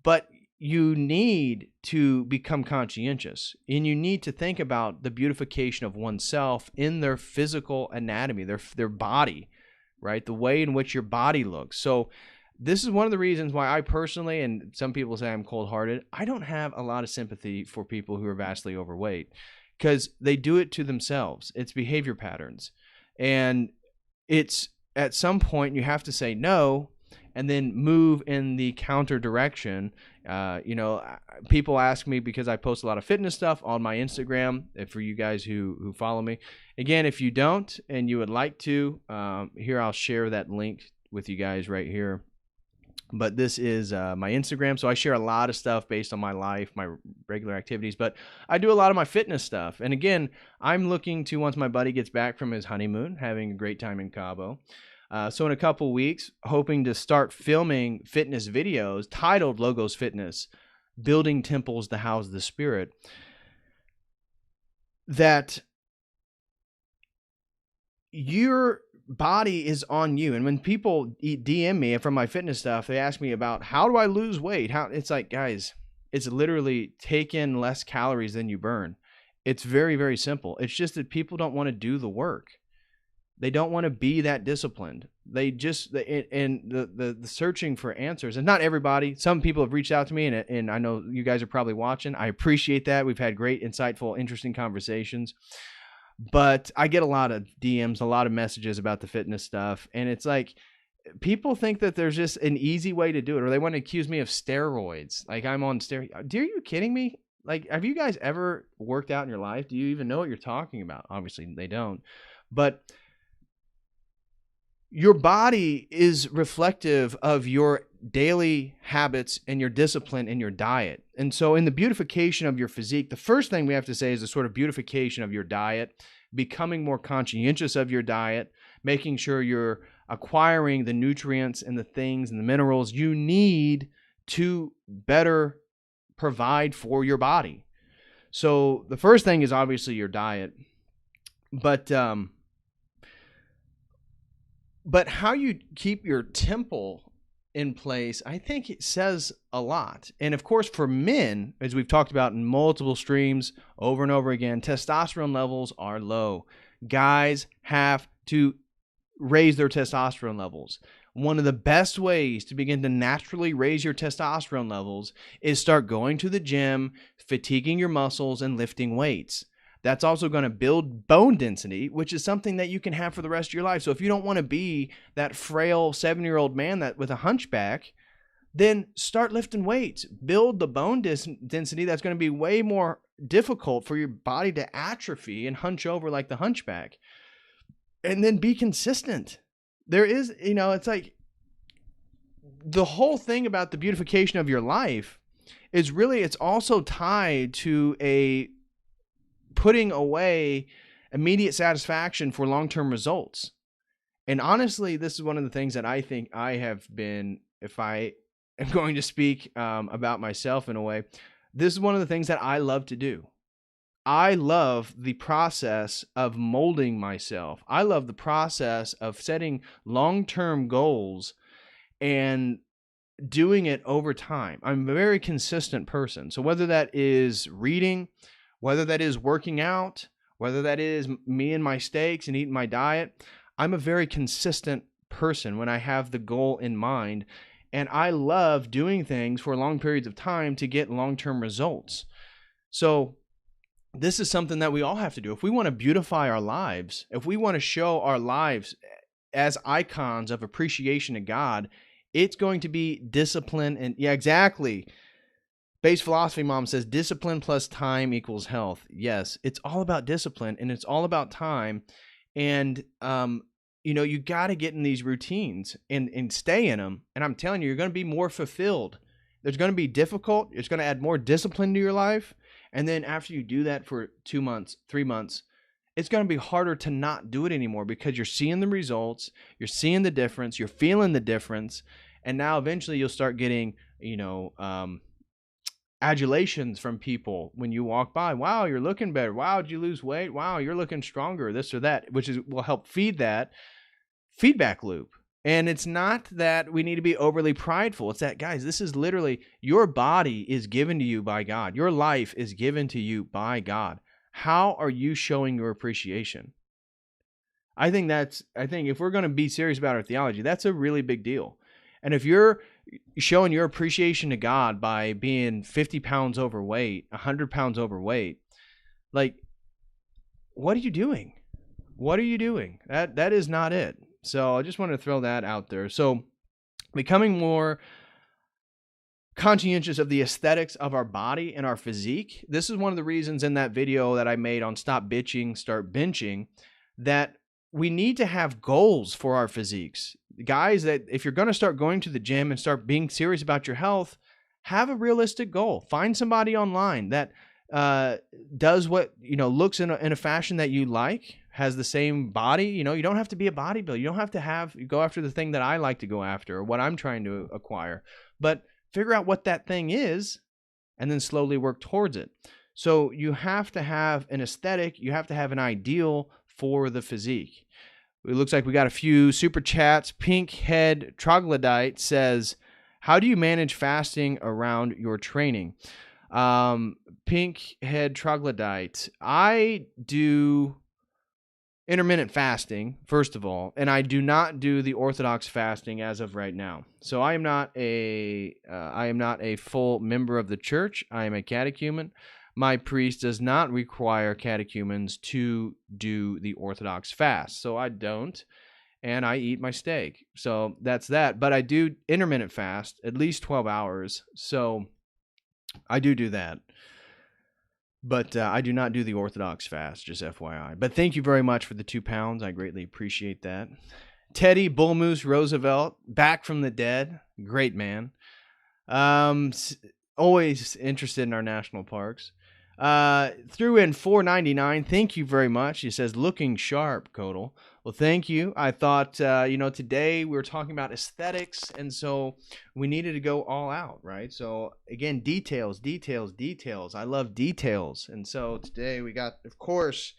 But you need to become conscientious, and you need to think about the beautification of oneself in their physical anatomy, their body, right? The way in which your body looks. So this is one of the reasons why I personally, and some people say I'm cold-hearted, I don't have a lot of sympathy for people who are vastly overweight, because they do it to themselves. It's behavior patterns. And it's at some point you have to say no and then move in the counter direction. People ask me, because I post a lot of fitness stuff on my Instagram, for you guys who follow me. Again, if you don't and you would like to, here I'll share that link with you guys right here. But this is my Instagram, so I share a lot of stuff based on my life, my regular activities, but I do a lot of my fitness stuff. And again, I'm looking to, once my buddy gets back from his honeymoon, having a great time in Cabo, so in a couple weeks, hoping to start filming fitness videos titled Logos Fitness, Building Temples to House the Spirit, that your body is on you. And when people DM me from my fitness stuff, they ask me about, how do I lose weight? It's like, guys, it's literally take in less calories than you burn. It's very, very simple. It's just that people don't want to do the work. They don't want to be that disciplined. The searching for answers, and not everybody. Some people have reached out to me, and I know you guys are probably watching. I appreciate that. We've had great, insightful, interesting conversations. But I get a lot of DMs, a lot of messages about the fitness stuff. And it's like, people think that there's just an easy way to do it, or they want to accuse me of steroids. Like I'm on steroids. Are you kidding me? Like, have you guys ever worked out in your life? Do you even know what you're talking about? Obviously they don't. But your body is reflective of your daily habits and your discipline and your diet. And so in the beautification of your physique, the first thing we have to say is the sort of beautification of your diet, becoming more conscientious of your diet, making sure you're acquiring the nutrients and the things and the minerals you need to better provide for your body. So the first thing is obviously your diet, but how you keep your temple in place, I think it says a lot. And of course, for men, as we've talked about in multiple streams over and over again, testosterone levels are low. Guys have to raise their testosterone levels. One of the best ways to begin to naturally raise your testosterone levels is start going to the gym, fatiguing your muscles, and lifting weights. That's also going to build bone density, which is something that you can have for the rest of your life. So if you don't want to be that frail 7-year-old man that with a hunchback, then start lifting weights. Build the bone density that's going to be way more difficult for your body to atrophy and hunch over like the hunchback. And then be consistent. There is, it's like the whole thing about the beautification of your life is really, it's also tied to a putting away immediate satisfaction for long-term results. And honestly, this is one of the things that I think I have been, if I am going to speak about myself in a way, this is one of the things that I love to do. I love the process of molding myself. I love the process of setting long-term goals and doing it over time. I'm a very consistent person. So whether that is reading, whether that is working out, whether that is me and my steaks and eating my diet, I'm a very consistent person when I have the goal in mind. And I love doing things for long periods of time to get long-term results. So this is something that we all have to do. If we want to beautify our lives, if we want to show our lives as icons of appreciation to God, it's going to be discipline and, yeah, exactly. Base Philosophy Mom says discipline plus time equals health. Yes, it's all about discipline and it's all about time. And, you got to get in these routines and stay in them. And I'm telling you, you're going to be more fulfilled. There's going to be difficult. It's going to add more discipline to your life. And then after you do that for 2 months, 3 months, it's going to be harder to not do it anymore because you're seeing the results, you're seeing the difference, you're feeling the difference. And now eventually you'll start getting, adulations from people when you walk by. Wow, you're looking better. Wow, did you lose weight? Wow, you're looking stronger, this or that, which will help feed that feedback loop. And it's not that we need to be overly prideful. It's that, guys, this is literally your body is given to you by God. Your life is given to you by God. How are you showing your appreciation? I think if we're going to be serious about our theology, that's a really big deal. And if you're showing your appreciation to God by being 50 pounds overweight, 100 pounds overweight, like, what are you doing? What are you doing? That is not it. So I just wanted to throw that out there. So becoming more conscientious of the aesthetics of our body and our physique. This is one of the reasons in that video that I made on Stop Bitching, Start Benching, that we need to have goals for our physiques. Guys, that if you're going to start going to the gym and start being serious about your health, have a realistic goal. Find somebody online that does what, looks in a fashion that you like, has the same body. You don't have to be a bodybuilder. You don't have to go after the thing that I like to go after or what I'm trying to acquire. But figure out what that thing is and then slowly work towards it. So you have to have an aesthetic. You have to have an ideal for the physique. It looks like we got a few super chats. Pink Head Troglodyte says, how do you manage fasting around your training? Pink Head Troglodyte, I do intermittent fasting, first of all, and I do not do the orthodox fasting as of right now. So I am not a full member of the church. I am a catechumen. My priest does not require catechumens to do the orthodox fast, so I don't, and I eat my steak. So that's that. But I do intermittent fast, at least 12 hours, so I do that. But I do not do the orthodox fast, just FYI. But thank you very much for the 2 pounds. I greatly appreciate that. Teddy Bull Moose Roosevelt, back from the dead. Great man. Always interested in our national parks. Threw in $4.99. Thank you very much. He says, looking sharp, Codal. Well, thank you. I thought, today we were talking about aesthetics, and so we needed to go all out, right? So, again, details. I love details. And so today we got, of course,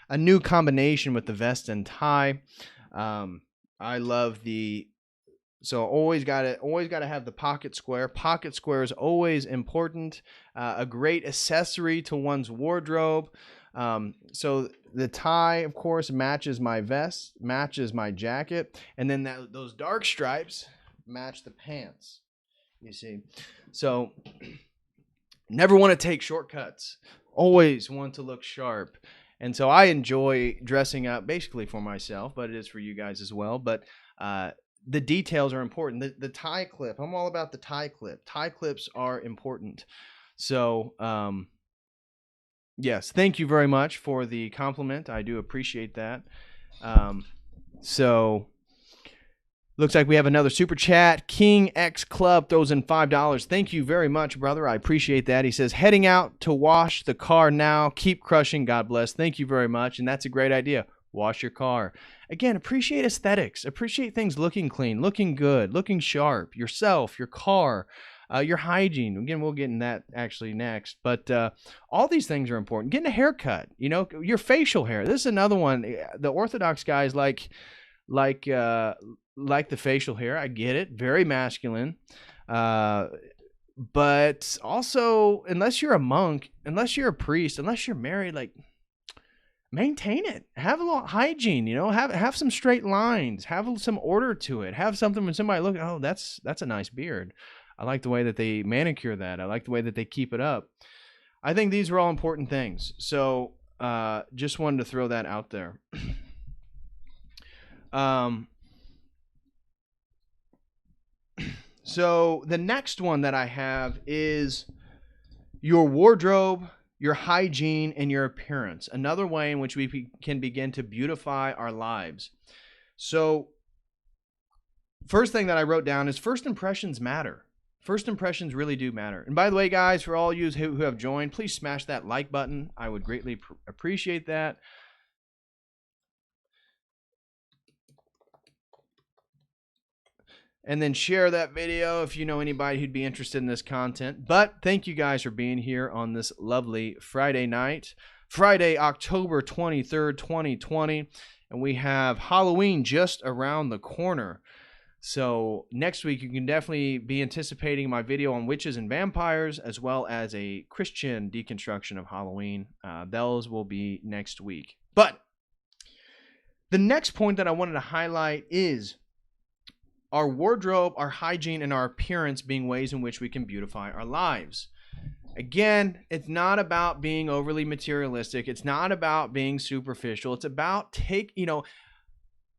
a new combination with the vest and tie. I love so always gotta have the pocket square. Pocket square is always important. A great accessory to one's wardrobe. So the tie, of course, matches my vest, matches my jacket, and then those dark stripes match the pants. You see, so never want to take shortcuts. Always want to look sharp. And so I enjoy dressing up basically for myself, but it is for you guys as well. But the details are important. The tie clip, I'm all about the tie clip. Tie clips are important. So, yes, thank you very much for the compliment. I do appreciate that. So, looks like we have another super chat. King X Club throws in $5. Thank you very much, brother. I appreciate that. He says, heading out to wash the car now. Keep crushing. God bless. Thank you very much. And that's a great idea. Wash your car. Again, appreciate aesthetics. Appreciate things looking clean, looking good, looking sharp. Yourself, your car, your hygiene. Again, we'll get in that actually next. But all these things are important. Getting a haircut, your facial hair. This is another one. The Orthodox guys like the facial hair. I get it. Very masculine. But also, unless you're a monk, unless you're a priest, unless you're married, maintain it. Have a little hygiene, have some straight lines, have some order to it. Have something when somebody look, oh, that's a nice beard. I like the way that they manicure that. I like the way that they keep it up. I think these are all important things. So just wanted to throw that out there. So the next one that I have is your wardrobe, your hygiene, and your appearance. Another way in which we can begin to beautify our lives. So, first thing that I wrote down is first impressions matter. First impressions really do matter. And by the way, guys, for all you who have joined, please smash that like button. I would greatly appreciate that. And then share that video if you know anybody who'd be interested in this content. But thank you guys for being here on this lovely Friday night. Friday, October 23rd, 2020. And we have Halloween just around the corner. So next week, you can definitely be anticipating my video on witches and vampires, as well as a Christian deconstruction of Halloween. Those will be next week. But the next point that I wanted to highlight is our wardrobe, our hygiene, and our appearance being ways in which we can beautify our lives. Again, it's not about being overly materialistic. It's not about being superficial. It's about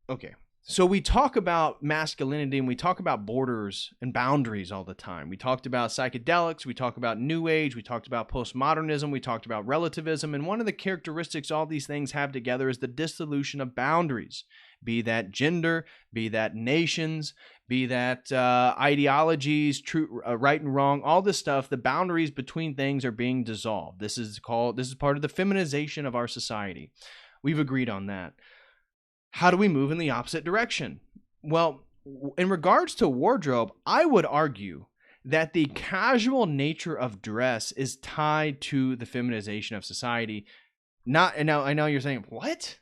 okay. So we talk about masculinity and we talk about borders and boundaries all the time. We talked about psychedelics. We talked about New Age. We talked about postmodernism. We talked about relativism. And one of the characteristics all these things have together is the dissolution of boundaries, be that gender, be that nations, be that ideologies, true, right and wrong, all this stuff. The boundaries between things are being dissolved. This is part of the feminization of our society. We've agreed on that. How do we move in the opposite direction? Well, in regards to wardrobe, I would argue that the casual nature of dress is tied to the feminization of society. And I know you're saying, what?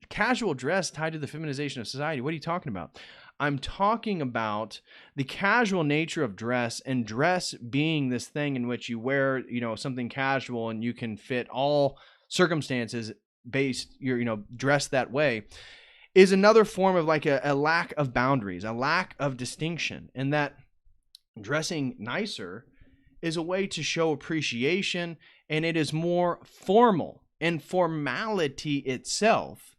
Casual dress tied to the feminization of society? What are you talking about? I'm talking about the casual nature of dress, and dress being this thing in which you wear, something casual and you can fit all circumstances based, dressed that way, is another form of like a lack of boundaries, a lack of distinction. And that dressing nicer is a way to show appreciation, and it is more formal. And formality itself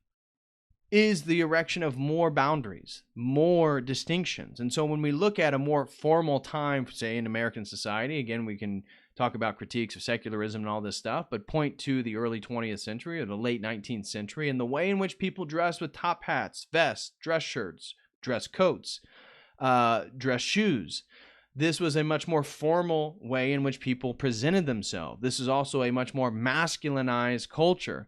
is the erection of more boundaries, more distinctions. And so when we look at a more formal time, say in American society, again, we can talk about critiques of secularism and all this stuff, but point to the early 20th century or the late 19th century and the way in which people dressed with top hats, vests, dress shirts, dress coats, dress shoes. This was a much more formal way in which people presented themselves. This is also a much more masculinized culture.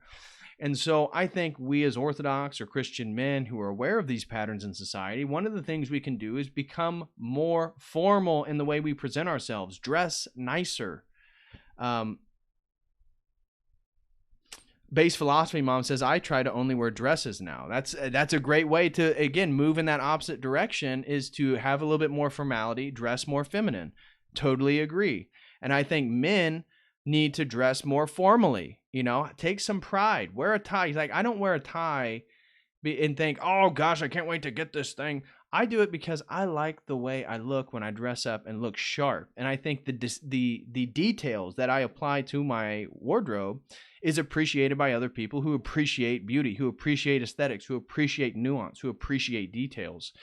And so I think we as Orthodox or Christian men who are aware of these patterns in society, one of the things we can do is become more formal in the way we present ourselves, dress nicer. Base Philosophy Mom says, I try to only wear dresses now. That's a great way to, again, move in that opposite direction, is to have a little bit more formality, dress more feminine. Totally agree. And I think men need to dress more formally. Take some pride. Wear a tie. He's like, I don't wear a tie and think, oh gosh, I can't wait to get this thing. I do it because I like the way I look when I dress up and look sharp. And I think the details that I apply to my wardrobe is appreciated by other people who appreciate beauty, who appreciate aesthetics, who appreciate nuance, who appreciate details.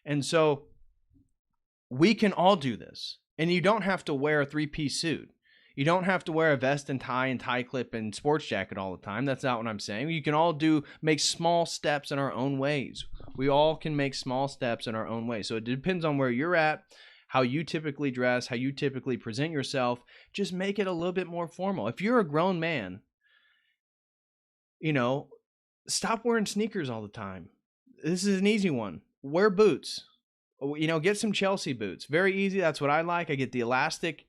And so we can all do this. And you don't have to wear a three-piece suit. You don't have to wear a vest and tie clip and sports jacket all the time. That's not what I'm saying. You can all make small steps in our own ways. We all can make small steps in our own way. So it depends on where you're at, how you typically dress, how you typically present yourself. Just make it a little bit more formal. If you're a grown man, stop wearing sneakers all the time. This is an easy one. Wear boots. Get some Chelsea boots. Very easy. That's what I like. I get the elastic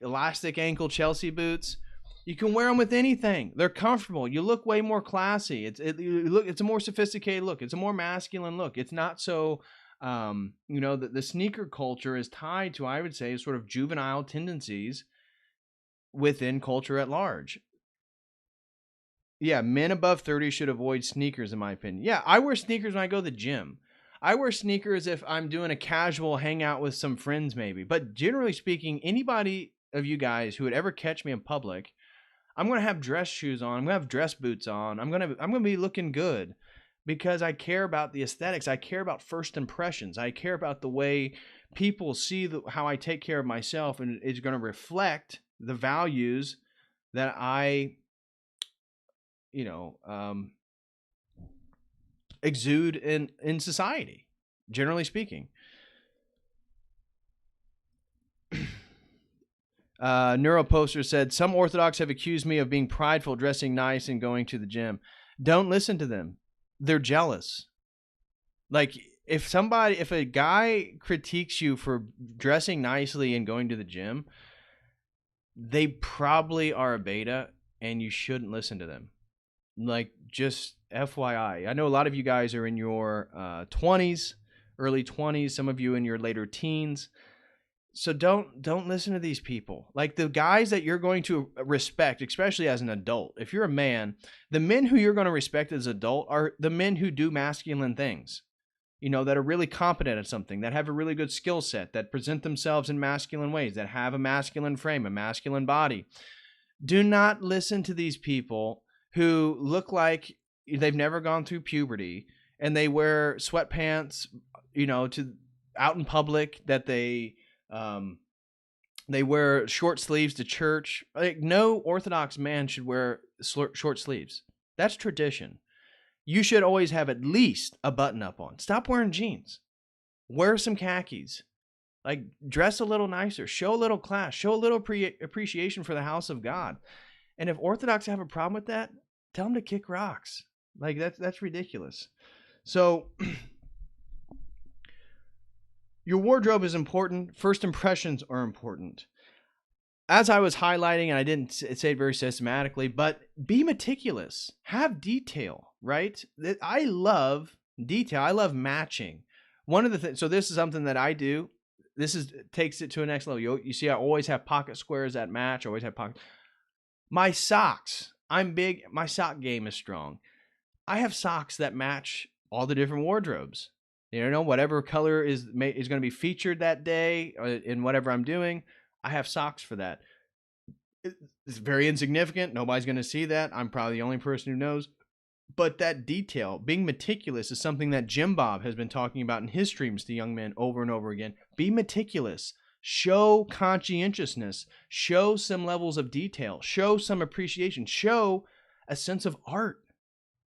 ankle Chelsea boots. You can wear them with anything. They're comfortable. You look way more classy. It's a more sophisticated look. It's a more masculine look. It's not so, the sneaker culture is tied to, I would say, sort of juvenile tendencies within culture at large. Yeah, men above 30 should avoid sneakers, in my opinion. Yeah, I wear sneakers when I go to the gym. I wear sneakers if I'm doing a casual hangout with some friends maybe. But generally speaking, anybody of you guys who would ever catch me in public, I'm going to have dress shoes on. I'm going to have dress boots on. I'm going to be looking good because I care about the aesthetics. I care about first impressions. I care about the way people see how I take care of myself, and it's going to reflect the values that I, you know, exude in society, generally speaking. Neuroposter said, some Orthodox have accused me of being prideful, dressing nice, and going to the gym. Don't listen to them. They're jealous. Like, if a guy critiques you for dressing nicely and going to the gym, they probably are a beta, and you shouldn't listen to them. Like, just FYI. I know a lot of you guys are in your 20s, early 20s, some of you in your later teens. So don't listen to these people. Like, the guys that you're going to respect, especially as an adult. If you're a man, the men who you're going to respect as an adult are the men who do masculine things. That are really competent at something, that have a really good skill set, that present themselves in masculine ways, that have a masculine frame, a masculine body. Do not listen to these people who look like they've never gone through puberty and they wear sweatpants, to out in public, that they wear short sleeves to church. Like, no Orthodox man should wear short sleeves. That's tradition. You should always have at least a button up on. Stop wearing jeans. Wear some khakis. Like, dress a little nicer. Show a little class. Show a little appreciation for the house of God. And if Orthodox have a problem with that, tell them to kick rocks. Like, that's ridiculous. So your wardrobe is important. First impressions are important. As I was highlighting, and I didn't say it very systematically, but be meticulous. Have detail, right? I love detail. I love matching. One of the things, so this is something that I do. Takes it to a next level. You see, I always have pocket squares that match. I always have pocket. My socks, I'm big. My sock game is strong. I have socks that match all the different wardrobes. Whatever color is going to be featured that day in whatever I'm doing, I have socks for that. It's very insignificant. Nobody's going to see that. I'm probably the only person who knows. But that detail, being meticulous, is something that Jim Bob has been talking about in his streams to young men over and over again. Be meticulous. Show conscientiousness. Show some levels of detail. Show some appreciation. Show a sense of art.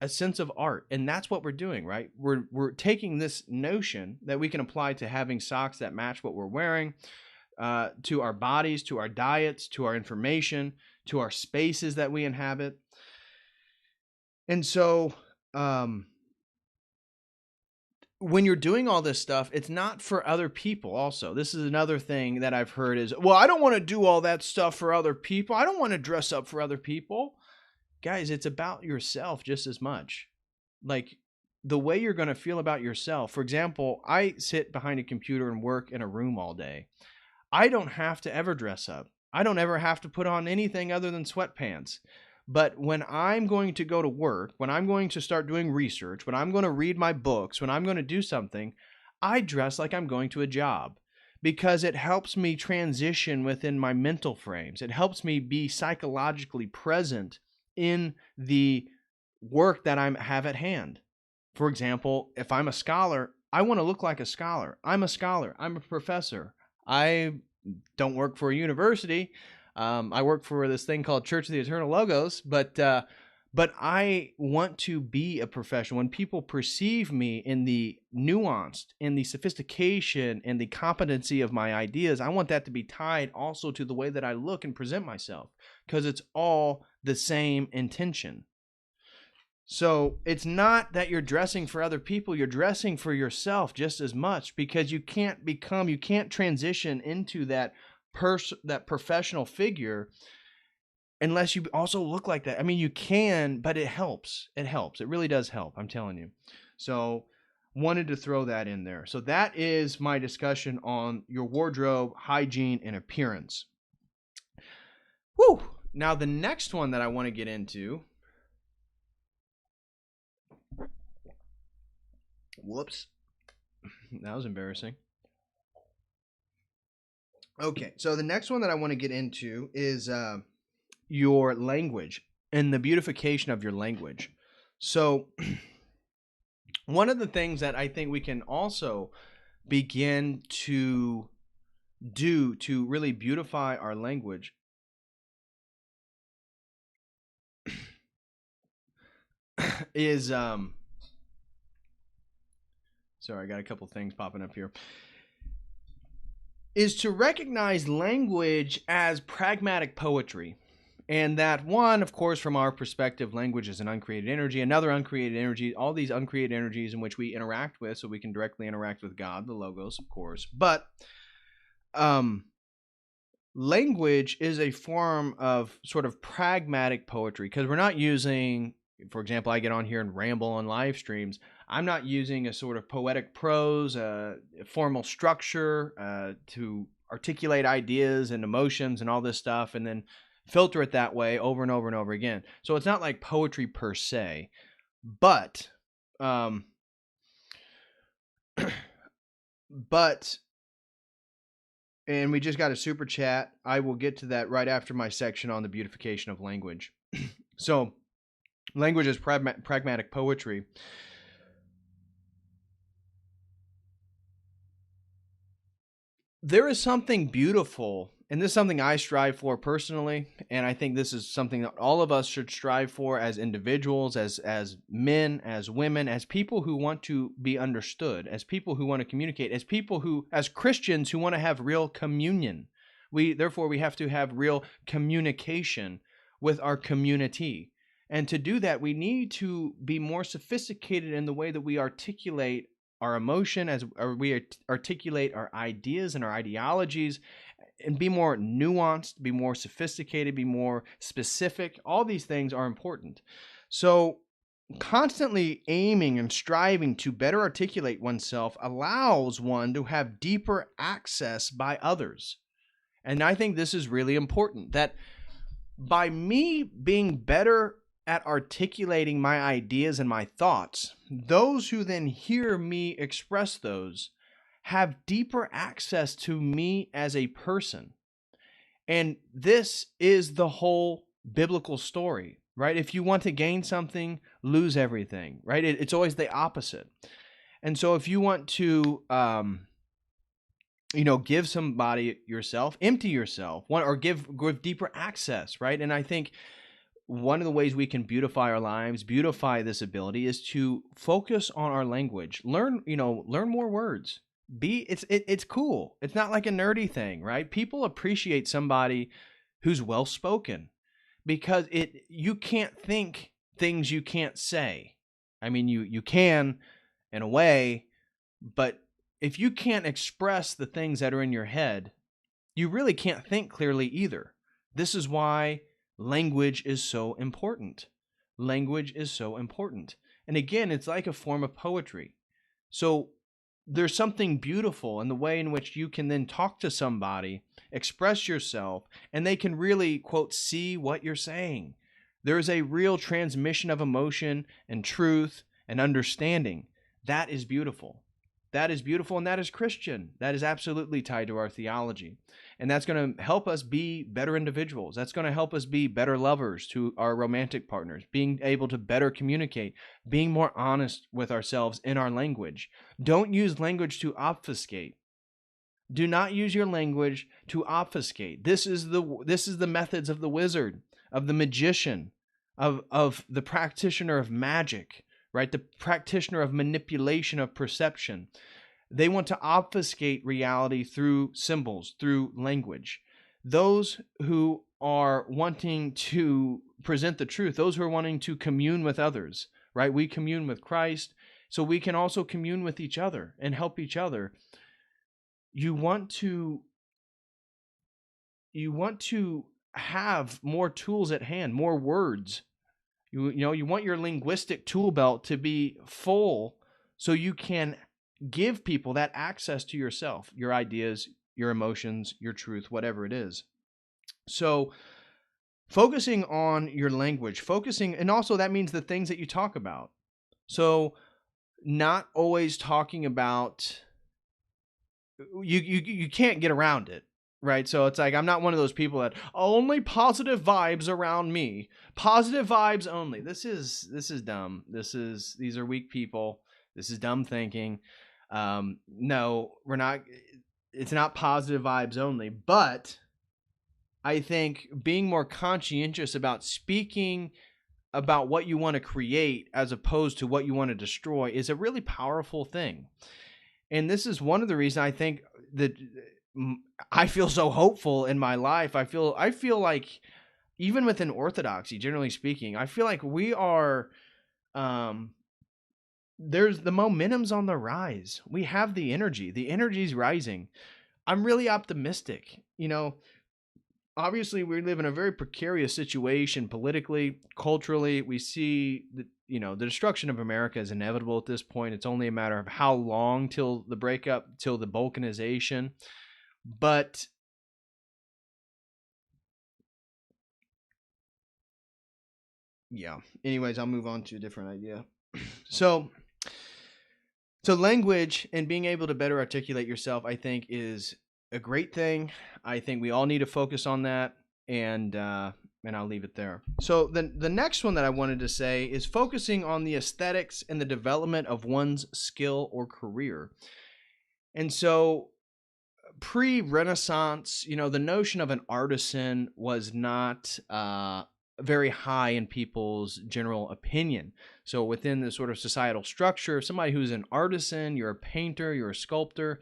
A sense of art. And that's what we're doing, right? We're taking this notion that we can apply to having socks that match what we're wearing, to our bodies, to our diets, to our information, to our spaces that we inhabit. And so when you're doing all this stuff, it's not for other people also. This is another thing that I've heard is, well, I don't want to do all that stuff for other people. I don't want to dress up for other people. Guys, it's about yourself just as much. Like, the way you're going to feel about yourself. For example, I sit behind a computer and work in a room all day. I don't have to ever dress up. I don't ever have to put on anything other than sweatpants. But when I'm going to go to work, when I'm going to start doing research, when I'm going to read my books, when I'm going to do something, I dress like I'm going to a job, because it helps me transition within my mental frames. It helps me be psychologically present in the work that I have at hand. For example, if I'm a scholar, I want to look like a scholar. I'm a scholar. I'm a professor. I don't work for a university. I work for this thing called Church of the Eternal Logos, but I want to be a professional. When people perceive me in the nuanced, in the sophistication, and the competency of my ideas, I want that to be tied also to the way that I look and present myself, because it's all the same intention. So it's not that you're dressing for other people, you're dressing for yourself just as much, because you can't transition into that professional figure unless you also look like that. I mean, you can, but it helps. It helps. It really does help. I'm telling you. So wanted to throw that in there. So that is my discussion on your wardrobe, hygiene, and appearance. Whew. Now the next one that I want to get into. Whoops. That was embarrassing. Okay, so the next one that I want to get into is your language and the beautification of your language. So one of the things that I think we can also begin to do to really beautify our language is sorry, I got a couple things popping up here. Is to recognize language as pragmatic poetry. And that one, of course, from our perspective, language is an uncreated energy, another uncreated energy, all these uncreated energies in which we interact with, so we can directly interact with God, the Logos, of course. But language is a form of sort of pragmatic poetry, because we're not using, for example, I get on here and ramble on live streams. I'm not using a sort of poetic prose, formal structure to articulate ideas and emotions and all this stuff, and then filter it that way over and over and over again. So it's not like poetry per se, but and we just got a super chat. I will get to that right after my section on the beautification of language. So language is pragmatic poetry. There is something beautiful, and this is something I strive for personally, and I think this is something that all of us should strive for as individuals, as men, as women, as people who want to be understood, as people who want to communicate, as people who, as Christians who want to have real communion. Therefore, we have to have real communication with our community. And to do that, we need to be more sophisticated in the way that we articulate our emotion, or we articulate our ideas and our ideologies, and be more nuanced, be more sophisticated, be more specific. All these things are important. So constantly aiming and striving to better articulate oneself allows one to have deeper access by others. And I think this is really important, that by me being better at articulating my ideas and my thoughts, those who then hear me express those have deeper access to me as a person. And this is the whole biblical story, right? If you want to gain something, lose everything, right? It's always the opposite. And so if you want to, give somebody yourself, empty yourself, or give deeper access, right? And I think one of the ways we can beautify our lives, beautify this ability, is to focus on our language. Learn more words. It's cool. It's not like a nerdy thing, right? People appreciate somebody who's well spoken, because you can't think things you can't say. I mean, you can in a way, but if you can't express the things that are in your head, you really can't think clearly either. This is why language is so important. Language is so important. And again, it's like a form of poetry. So there's something beautiful in the way in which you can then talk to somebody, express yourself, and they can really, quote, see what you're saying. There is a real transmission of emotion and truth and understanding. That is beautiful. That is beautiful, and that is Christian. That is absolutely tied to our theology. And that's going to help us be better individuals. That's going to help us be better lovers to our romantic partners, being able to better communicate, being more honest with ourselves in our language. Don't use language to obfuscate. Do not use your language to obfuscate. This is the methods of the wizard, of the magician, of the practitioner of magic, right? The practitioner of manipulation of perception. They want to obfuscate reality through symbols, through language. Those who are wanting to present the truth, those who are wanting to commune with others, right? We commune with Christ, so we can also commune with each other and help each other. You want to have more tools at hand, more words. You want your linguistic tool belt to be full, so you can give people that access to yourself, your ideas, your emotions, your truth, whatever it is. So focusing on your language, and also that means the things that you talk about. So not always talking about, you can't get around it. Right. So it's like, I'm not one of those people that only positive vibes around me. Positive vibes only. This is dumb. These are weak people. This is dumb thinking. No, we're not. It's not positive vibes only. But I think being more conscientious about speaking about what you want to create as opposed to what you want to destroy is a really powerful thing. And this is one of the reasons I think that I feel so hopeful in my life. I feel like even within orthodoxy, generally speaking, I feel like we are there's the momentum's on the rise. We have the energy. The energy's rising. I'm really optimistic. Obviously we live in a very precarious situation politically, culturally. We see that the destruction of America is inevitable at this point. It's only a matter of how long till the breakup, till the balkanization. But yeah, anyways, I'll move on to a different idea. So language and being able to better articulate yourself, I think, is a great thing. I think we all need to focus on that, and I'll leave it there. So the next one that I wanted to say is focusing on the aesthetics and the development of one's skill or career. And so pre-Renaissance, the notion of an artisan was not very high in people's general opinion. So within the sort of societal structure, somebody who's an artisan, you're a painter, you're a sculptor,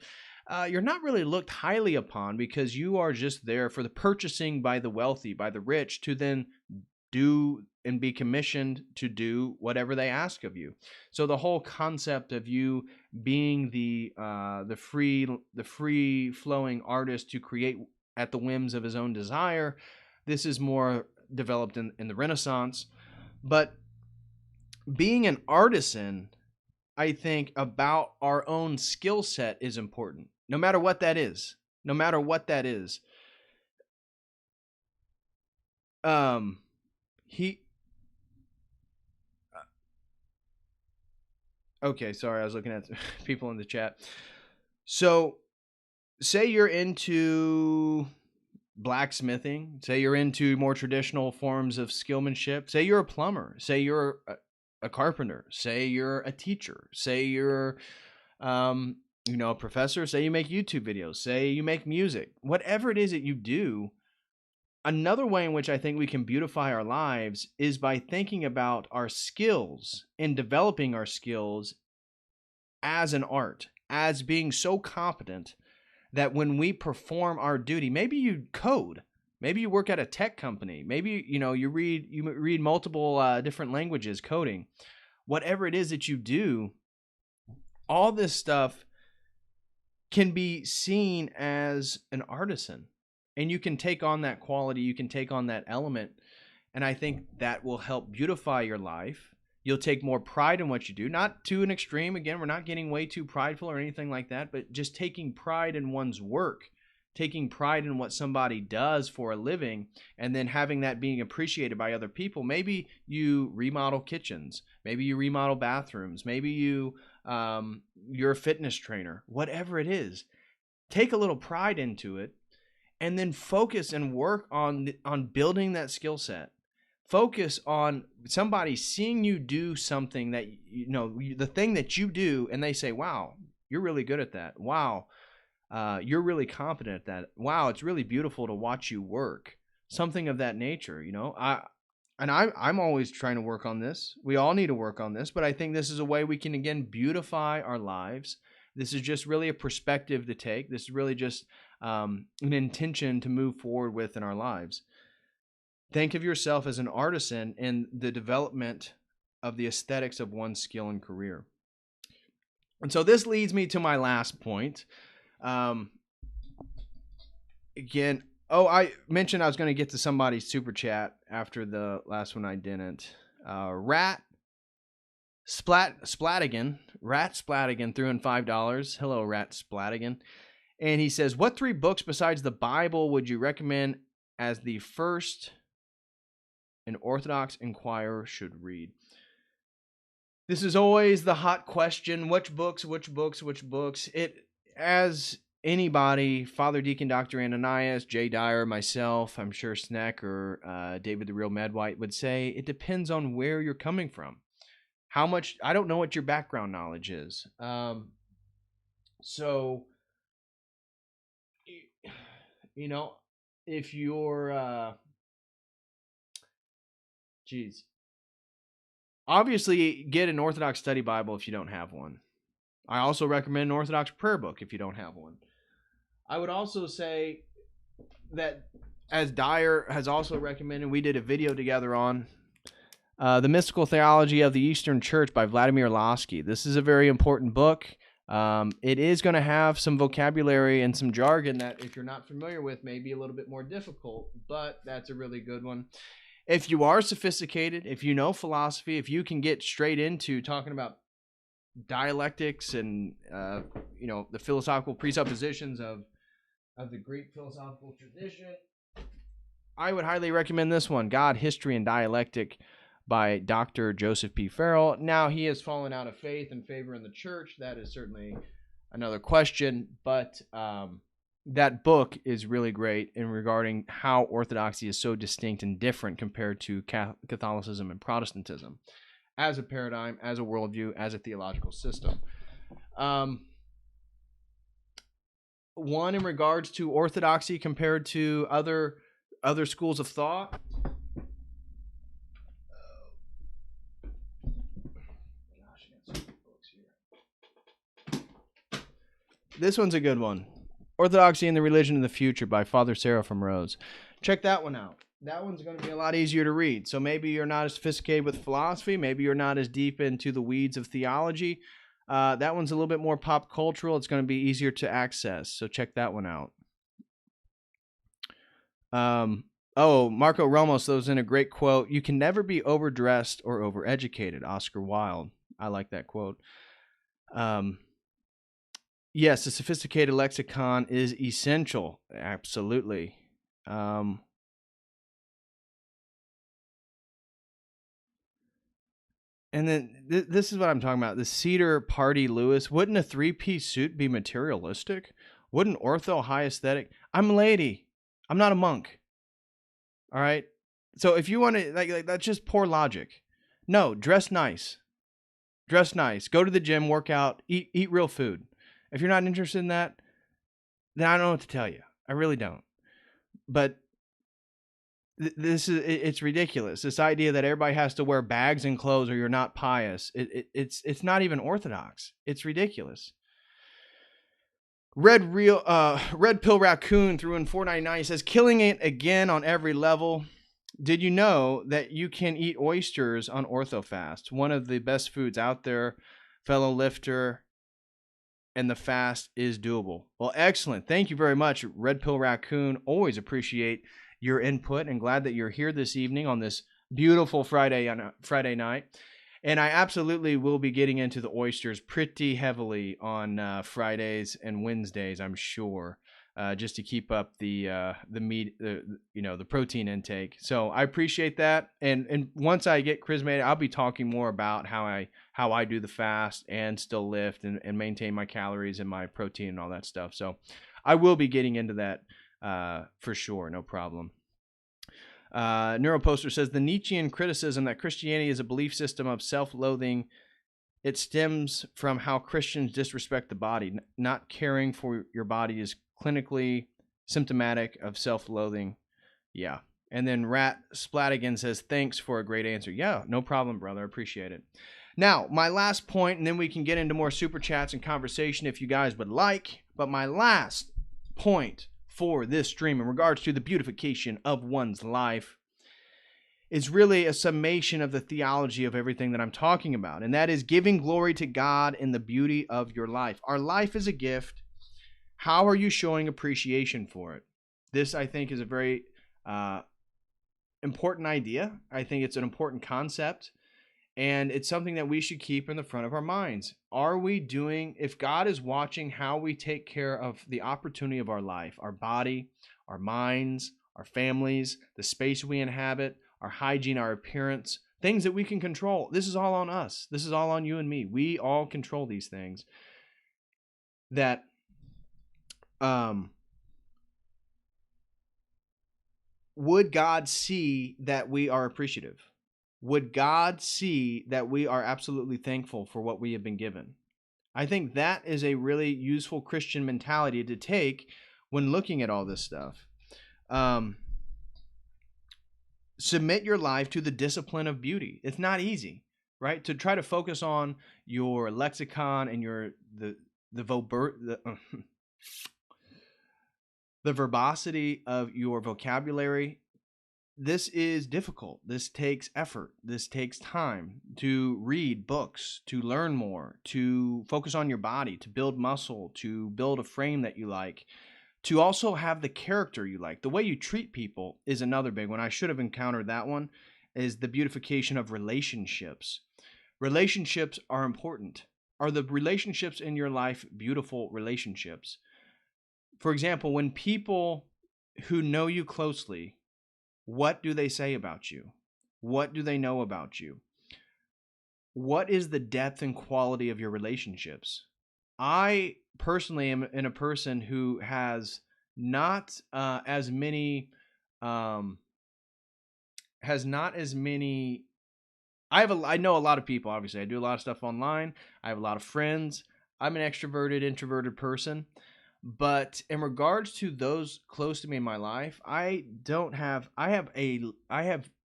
you're not really looked highly upon because you are just there for the purchasing by the wealthy, by the rich, to then do and be commissioned to do whatever they ask of you. So the whole concept of you being the free flowing artist to create at the whims of his own desire, this is more developed in the Renaissance. But being an artisan, I think, about our own skill set is important, no matter what that is. No matter what that is. Okay, sorry, I was looking at people in the chat. So, say you're into blacksmithing, say you're into more traditional forms of skillmanship, say you're a plumber, say you're a carpenter, say you're a teacher, say you're a professor, say you make YouTube videos, say you make music, whatever it is that you do. Another way in which I think we can beautify our lives is by thinking about our skills and developing our skills as an art, as being so competent that when we perform our duty, maybe you code, maybe you work at a tech company, maybe you read multiple different languages, coding, whatever it is that you do, all this stuff can be seen as an artisan. And you can take on that quality, you can take on that element, and I think that will help beautify your life. You'll take more pride in what you do, not to an extreme. Again, we're not getting way too prideful or anything like that, but just taking pride in one's work, taking pride in what somebody does for a living, and then having that being appreciated by other people. Maybe you remodel kitchens, maybe you remodel bathrooms, maybe you're a fitness trainer, whatever it is. Take a little pride into it, and then focus and work on building that skill set. Focus on somebody seeing you do something that, the thing that you do, and they say, wow, you're really good at that. Wow, you're really competent at that. Wow, it's really beautiful to watch you work. Something of that nature, I'm always trying to work on this. We all need to work on this, but I think this is a way we can, again, beautify our lives. This is just really a perspective to take. This is really just an intention to move forward with in our lives. Think of yourself as an artisan in the development of the aesthetics of one's skill and career. And so this leads me to my last point. Again, I mentioned I was going to get to somebody's super chat after the last one. I didn't. Rat Splatigan threw in $5. Hello, Rat Splatigan. And he says, what 3 books besides the Bible would you recommend as the first an Orthodox inquirer should read? This is always the hot question. Which books? It, as anybody, Father Deacon Dr. Ananias, Jay Dyer, myself, I'm sure Sneck or David the Real Medwhite would say, it depends on where you're coming from. How much, I don't know what your background knowledge is. So, if you're, Obviously, get an Orthodox study Bible if you don't have one. I also recommend an Orthodox prayer book if you don't have one. I would also say that, as Dyer has also recommended, we did a video together on The Mystical Theology of the Eastern Church by Vladimir Lasky. This is a very important book. It is going to have some vocabulary and some jargon that, if you're not familiar with, may be a little bit more difficult, but that's a really good one. If you are sophisticated, if you know philosophy, if you can get straight into talking about dialectics and the philosophical presuppositions of the Greek philosophical tradition, I would highly recommend this one, God, History, and Dialectic by Dr. Joseph P. Farrell. Now, he has fallen out of faith and favor in the church. That is certainly another question, but that book is really great in regarding how Orthodoxy is so distinct and different compared to Catholicism and Protestantism as a paradigm, as a worldview, as a theological system. One in regards to Orthodoxy compared to other schools of thought. This one's a good one. Orthodoxy and the Religion of the Future by Father Seraphim Rose. Check that one out. That one's going to be a lot easier to read. So maybe you're not as sophisticated with philosophy. Maybe you're not as deep into the weeds of theology. That one's a little bit more pop cultural. It's going to be easier to access. So check that one out. Marco Ramos throws in a great quote. You can never be overdressed or overeducated. Oscar Wilde. I like that quote. Yes, a sophisticated lexicon is essential. Absolutely. And then this is what I'm talking about. The Cedar Party Lewis. Wouldn't a three-piece suit be materialistic? Wouldn't ortho high aesthetic? I'm a lady. I'm not a monk. All right? So if you want to, like that's just poor logic. No, dress nice. Dress nice. Go to the gym, work out, eat real food. If you're not interested in that, then I don't know what to tell you. I really don't. But it's ridiculous. This idea that everybody has to wear bags and clothes or you're not pious. It's not even orthodox. It's ridiculous. Red Pill Raccoon threw in $4.99. He says, killing it again on every level. Did you know that you can eat oysters on OrthoFast? One of the best foods out there, fellow lifter, and the fast is doable. Well, excellent. Thank you very much, Red Pill Raccoon. Always appreciate your input and glad that you're here this evening on this beautiful Friday night. And I absolutely will be getting into the oysters pretty heavily on Fridays and Wednesdays, I'm sure, just to keep up the meat, the protein intake. So I appreciate that. And once I get charismated, I'll be talking more about how I do the fast and still lift and maintain my calories and my protein and all that stuff. So I will be getting into that for sure. No problem. Neuroposter says the Nietzschean criticism that Christianity is a belief system of self-loathing. It stems from how Christians disrespect the body. Not caring for your body is clinically symptomatic of self-loathing. Yeah. And then Rat Splatigan says, thanks for a great answer. Yeah, no problem, brother. I appreciate it. Now, my last point, and then we can get into more super chats and conversation if you guys would like. But my last point for this stream in regards to the beautification of one's life is really a summation of the theology of everything that I'm talking about. And that is giving glory to God in the beauty of your life. Our life is a gift. How are you showing appreciation for it? This, I think, is a very important idea. I think it's an important concept. And it's something that we should keep in the front of our minds. Are we doing, if God is watching how we take care of the opportunity of our life, our body, our minds, our families, the space we inhabit, our hygiene, our appearance, things that we can control. This is all on us. This is all on you and me. We all control these things. That would God see that we are appreciative? Would God see that we are absolutely thankful for what we have been given? I think that is a really useful Christian mentality to take when looking at all this stuff. Submit your life to the discipline of beauty. It's not easy. right? To try to focus on your lexicon and the verbosity of your vocabulary. This is difficult. This takes effort. This takes time to read books, to learn more, to focus on your body, to build muscle, to build a frame that you like, to also have the character you like. The way you treat people is another big one. I should have encountered that one, is the beautification of relationships. Relationships are important. Are the relationships in your life beautiful relationships? For example, when people who know you closely, what do they say about you? What do they know about you? What is the depth and quality of your relationships? I personally am in a person who has not as many, um, has not as many. I know a lot of people. Obviously, I do a lot of stuff online. I have a lot of friends. I'm an extroverted, introverted person. But in regards to those close to me in my life, I have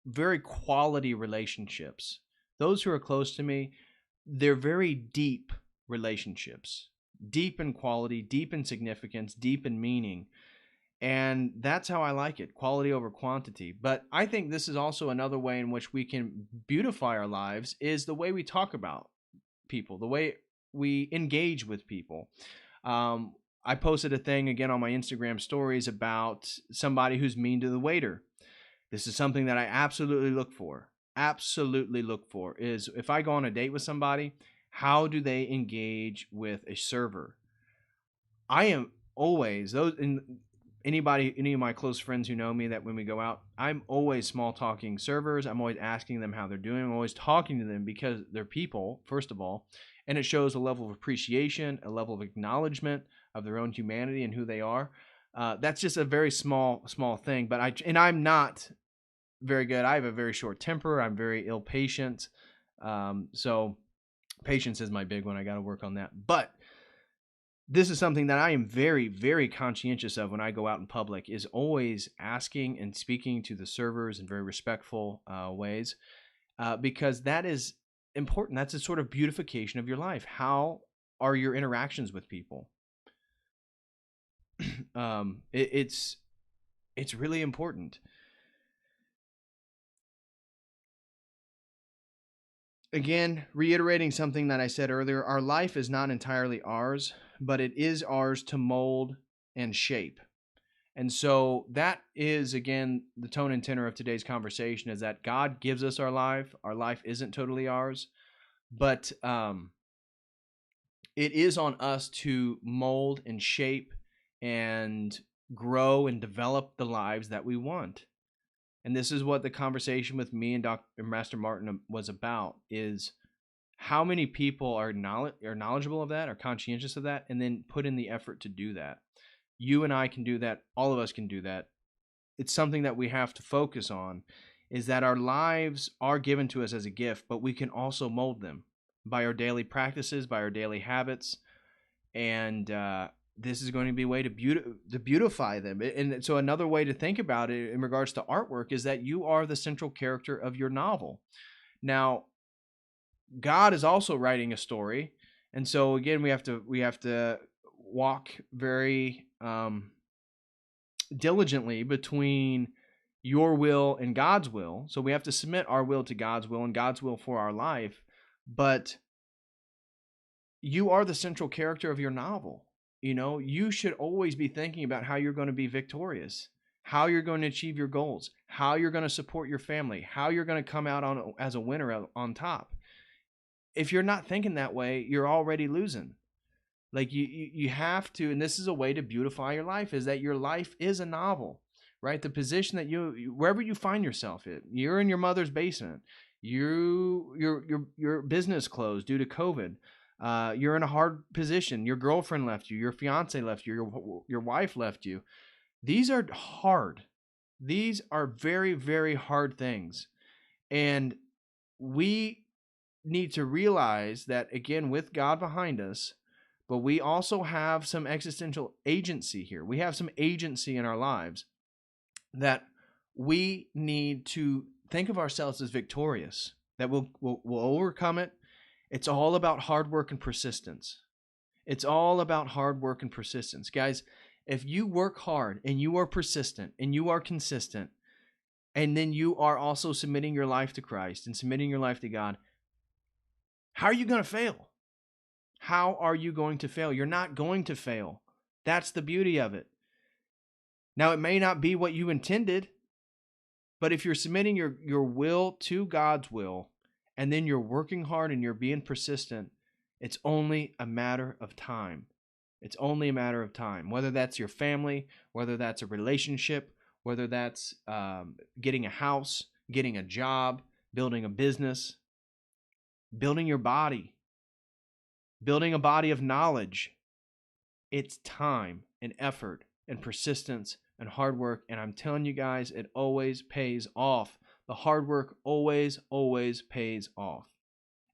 very quality relationships. Those who are close to me, they're very deep relationships. Deep in quality, deep in significance, deep in meaning. And that's how I like it, quality over quantity. But I think this is also another way in which we can beautify our lives, is the way we talk about people, the way we engage with people. I posted a thing again on my Instagram stories about somebody who's mean to the waiter. This is something that I absolutely look for. Absolutely look for is, if I go on a date with somebody, how do they engage with a server? I am always those in any of my close friends who know me, that when we go out, I'm always small talking servers. I'm always asking them how they're doing. I'm always talking to them because they're people, first of all, and it shows a level of appreciation, a level of acknowledgement of their own humanity and who they are. That's just a very small thing, but I'm not very good. I have a very short temper. I'm very ill patient. So patience is my big one. I got to work on that. But this is something that I am very, very conscientious of when I go out in public, is always asking and speaking to the servers in very respectful ways, because that is important. That's a sort of beautification of your life. How are your interactions with people? It's really important. Again, reiterating something that I said earlier, our life is not entirely ours, but it is ours to mold and shape. And so that is, again, the tone and tenor of today's conversation, is that God gives us our life. Our life isn't totally ours, but it is on us to mold and shape and grow and develop the lives that we want. And this is what the conversation with me and Dr. Master Martin was about, is how many people are knowledgeable of that, are conscientious of that, and then put in the effort to do that. You and I can do that. All of us can do that. It's something that we have to focus on, is that our lives are given to us as a gift, but we can also mold them by our daily practices, by our daily habits. And this is going to be a way to beautify them. And so another way to think about it in regards to artwork is that you are the central character of your novel. Now, God is also writing a story. And so again, we have to walk very diligently between your will and God's will. So we have to submit our will to God's will and God's will for our life. But you are the central character of your novel. You know, you should always be thinking about how you're going to be victorious, how you're going to achieve your goals, how you're going to support your family, how you're going to come out as a winner on top. If you're not thinking that way, you're already losing. Like you have to, and this is a way to beautify your life, is that your life is a novel, right? The position that wherever you find yourself in, you're in your mother's basement, your business closed due to COVID. You're in a hard position. Your girlfriend left you. Your fiance left you. Your wife left you. These are hard. These are very, very hard things. And we need to realize that, again, with God behind us, but we also have some existential agency here. We have some agency in our lives that we need to think of ourselves as victorious. that we'll overcome it. It's all about hard work and persistence. It's all about hard work and persistence. Guys, if you work hard and you are persistent and you are consistent, and then you are also submitting your life to Christ and submitting your life to God, how are you going to fail? How are you going to fail? You're not going to fail. That's the beauty of it. Now, it may not be what you intended, but if you're submitting your will to God's will, and then you're working hard and you're being persistent, it's only a matter of time. It's only a matter of time. Whether that's your family, whether that's a relationship, whether that's getting a house, getting a job, building a business, building your body, building a body of knowledge. It's time and effort and persistence and hard work. And I'm telling you guys, it always pays off. The hard work always pays off.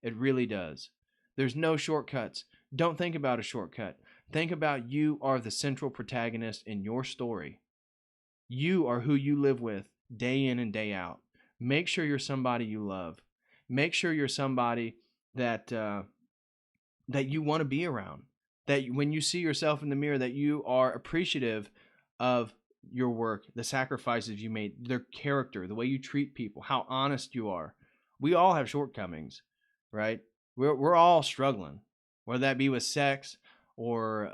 It really does. There's no shortcuts. Don't think about a shortcut. Think about you are the central protagonist in your story. You are who you live with day in and day out. Make sure you're somebody you love. Make sure you're somebody that you want to be around. That when you see yourself in the mirror, that you are appreciative of your work, the sacrifices you made, their character, the way you treat people, how honest you are. We all have shortcomings, right? We're all struggling, whether that be with sex or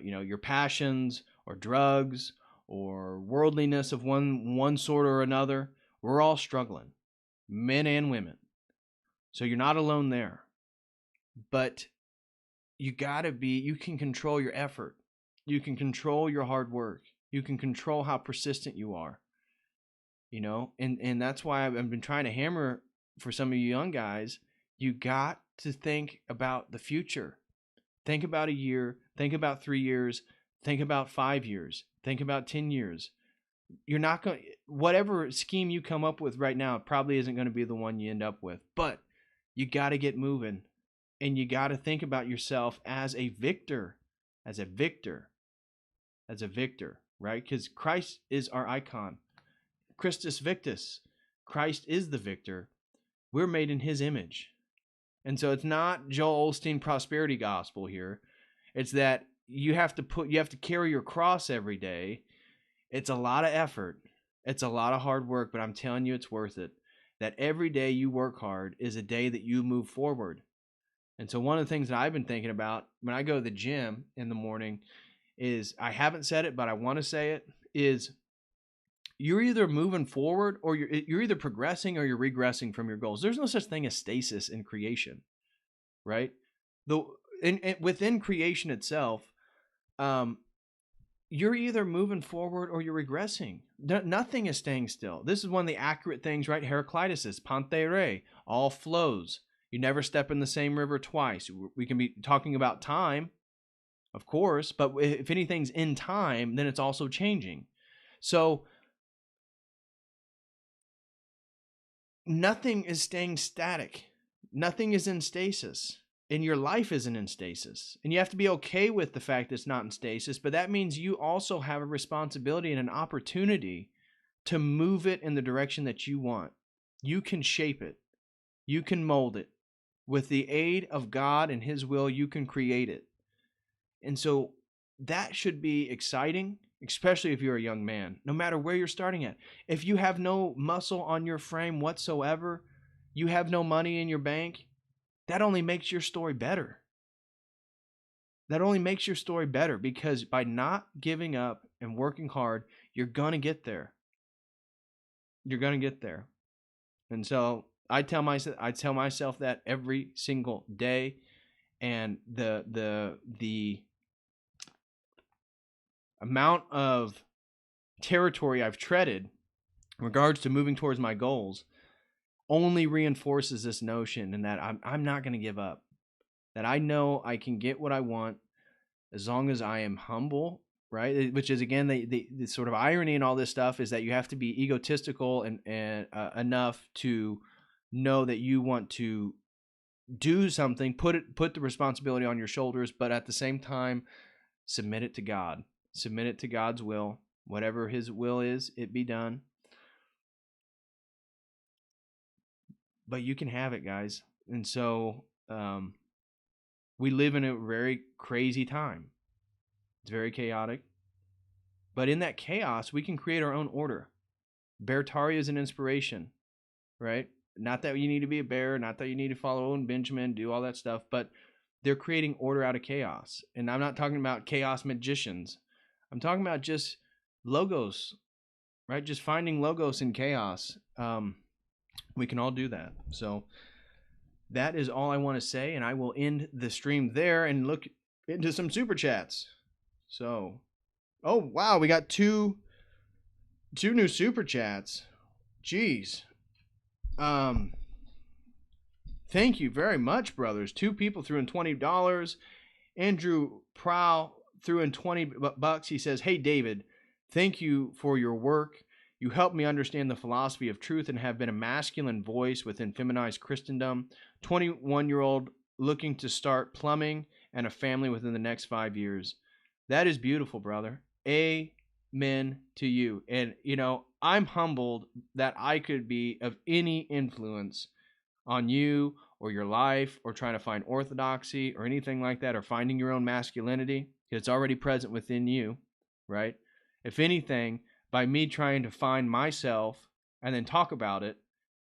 your passions or drugs or worldliness of one sort or another. We're all struggling, men and women. So you're not alone there. But you can control your effort. You can control your hard work. You can control how persistent you are. And that's why I've been trying to hammer for some of you young guys, you got to think about the future. Think about a year, think about 3 years, think about 5 years, think about 10 years. You're not going, whatever scheme you come up with right now probably isn't going to be the one you end up with, but you got to get moving and you got to think about yourself as a victor, right? Because Christ is our icon. Christus Victus. Christ is the victor. We're made in his image. And so it's not Joel Osteen prosperity gospel here. It's that you have to carry your cross every day. It's a lot of effort. It's a lot of hard work, but I'm telling you it's worth it. That every day you work hard is a day that you move forward. And so one of the things that I've been thinking about when I go to the gym in the morning is, I haven't said it, but I want to say it, is you're either moving forward or you're either progressing or you're regressing from your goals. There's no such thing as stasis in creation, right? Within creation itself, you're either moving forward or you're regressing. Nothing is staying still. This is one of the accurate things, right? Heraclitus is Pantherae, all flows. You never step in the same river twice. We can be talking about time, of course, but if anything's in time, then it's also changing. So nothing is staying static. Nothing is in stasis. And your life isn't in stasis. And you have to be okay with the fact that it's not in stasis, but that means you also have a responsibility and an opportunity to move it in the direction that you want. You can shape it. You can mold it. With the aid of God and his will, you can create it. And so that should be exciting, especially if you're a young man, no matter where you're starting at. If you have no muscle on your frame whatsoever, you have no money in your bank, that only makes your story better. That only makes your story better, because by not giving up and working hard, you're going to get there. You're going to get there. And so I tell myself that every single day, and the amount of territory I've treaded in regards to moving towards my goals only reinforces this notion, and that I'm not going to give up. That I know I can get what I want as long as I am humble, right? Which is, again, the sort of irony in all this stuff is that you have to be egotistical and enough to know that you want to do something, put the responsibility on your shoulders, but at the same time, submit it to God. Submit it to God's will. Whatever his will is, it be done. but you can have it, guys. And so we live in a very crazy time. It's very chaotic. But in that chaos, we can create our own order. Beartaria is an inspiration, right? Not that you need to be a bear, not that you need to follow Owen Benjamin, do all that stuff, but they're creating order out of chaos. And I'm not talking about chaos magicians. I'm talking about just logos, right? Just finding logos in chaos. We can all do that. So that is all I want to say, and I will end the stream there and look into some super chats. So, oh wow, we got two new super chats. Jeez. Thank you very much, brothers. 2 people threw in $20. Andrew Prowl threw in $20. He says, "Hey David, thank you for your work. You helped me understand the philosophy of truth and have been a masculine voice within feminized Christendom. 21-year-old looking to start plumbing and a family within the next 5 years." That is beautiful, brother. Amen to you. And, you know, I'm humbled that I could be of any influence on you or your life or trying to find orthodoxy or anything like that, or finding your own masculinity. It's already present within you, right? If anything, by me trying to find myself and then talk about it,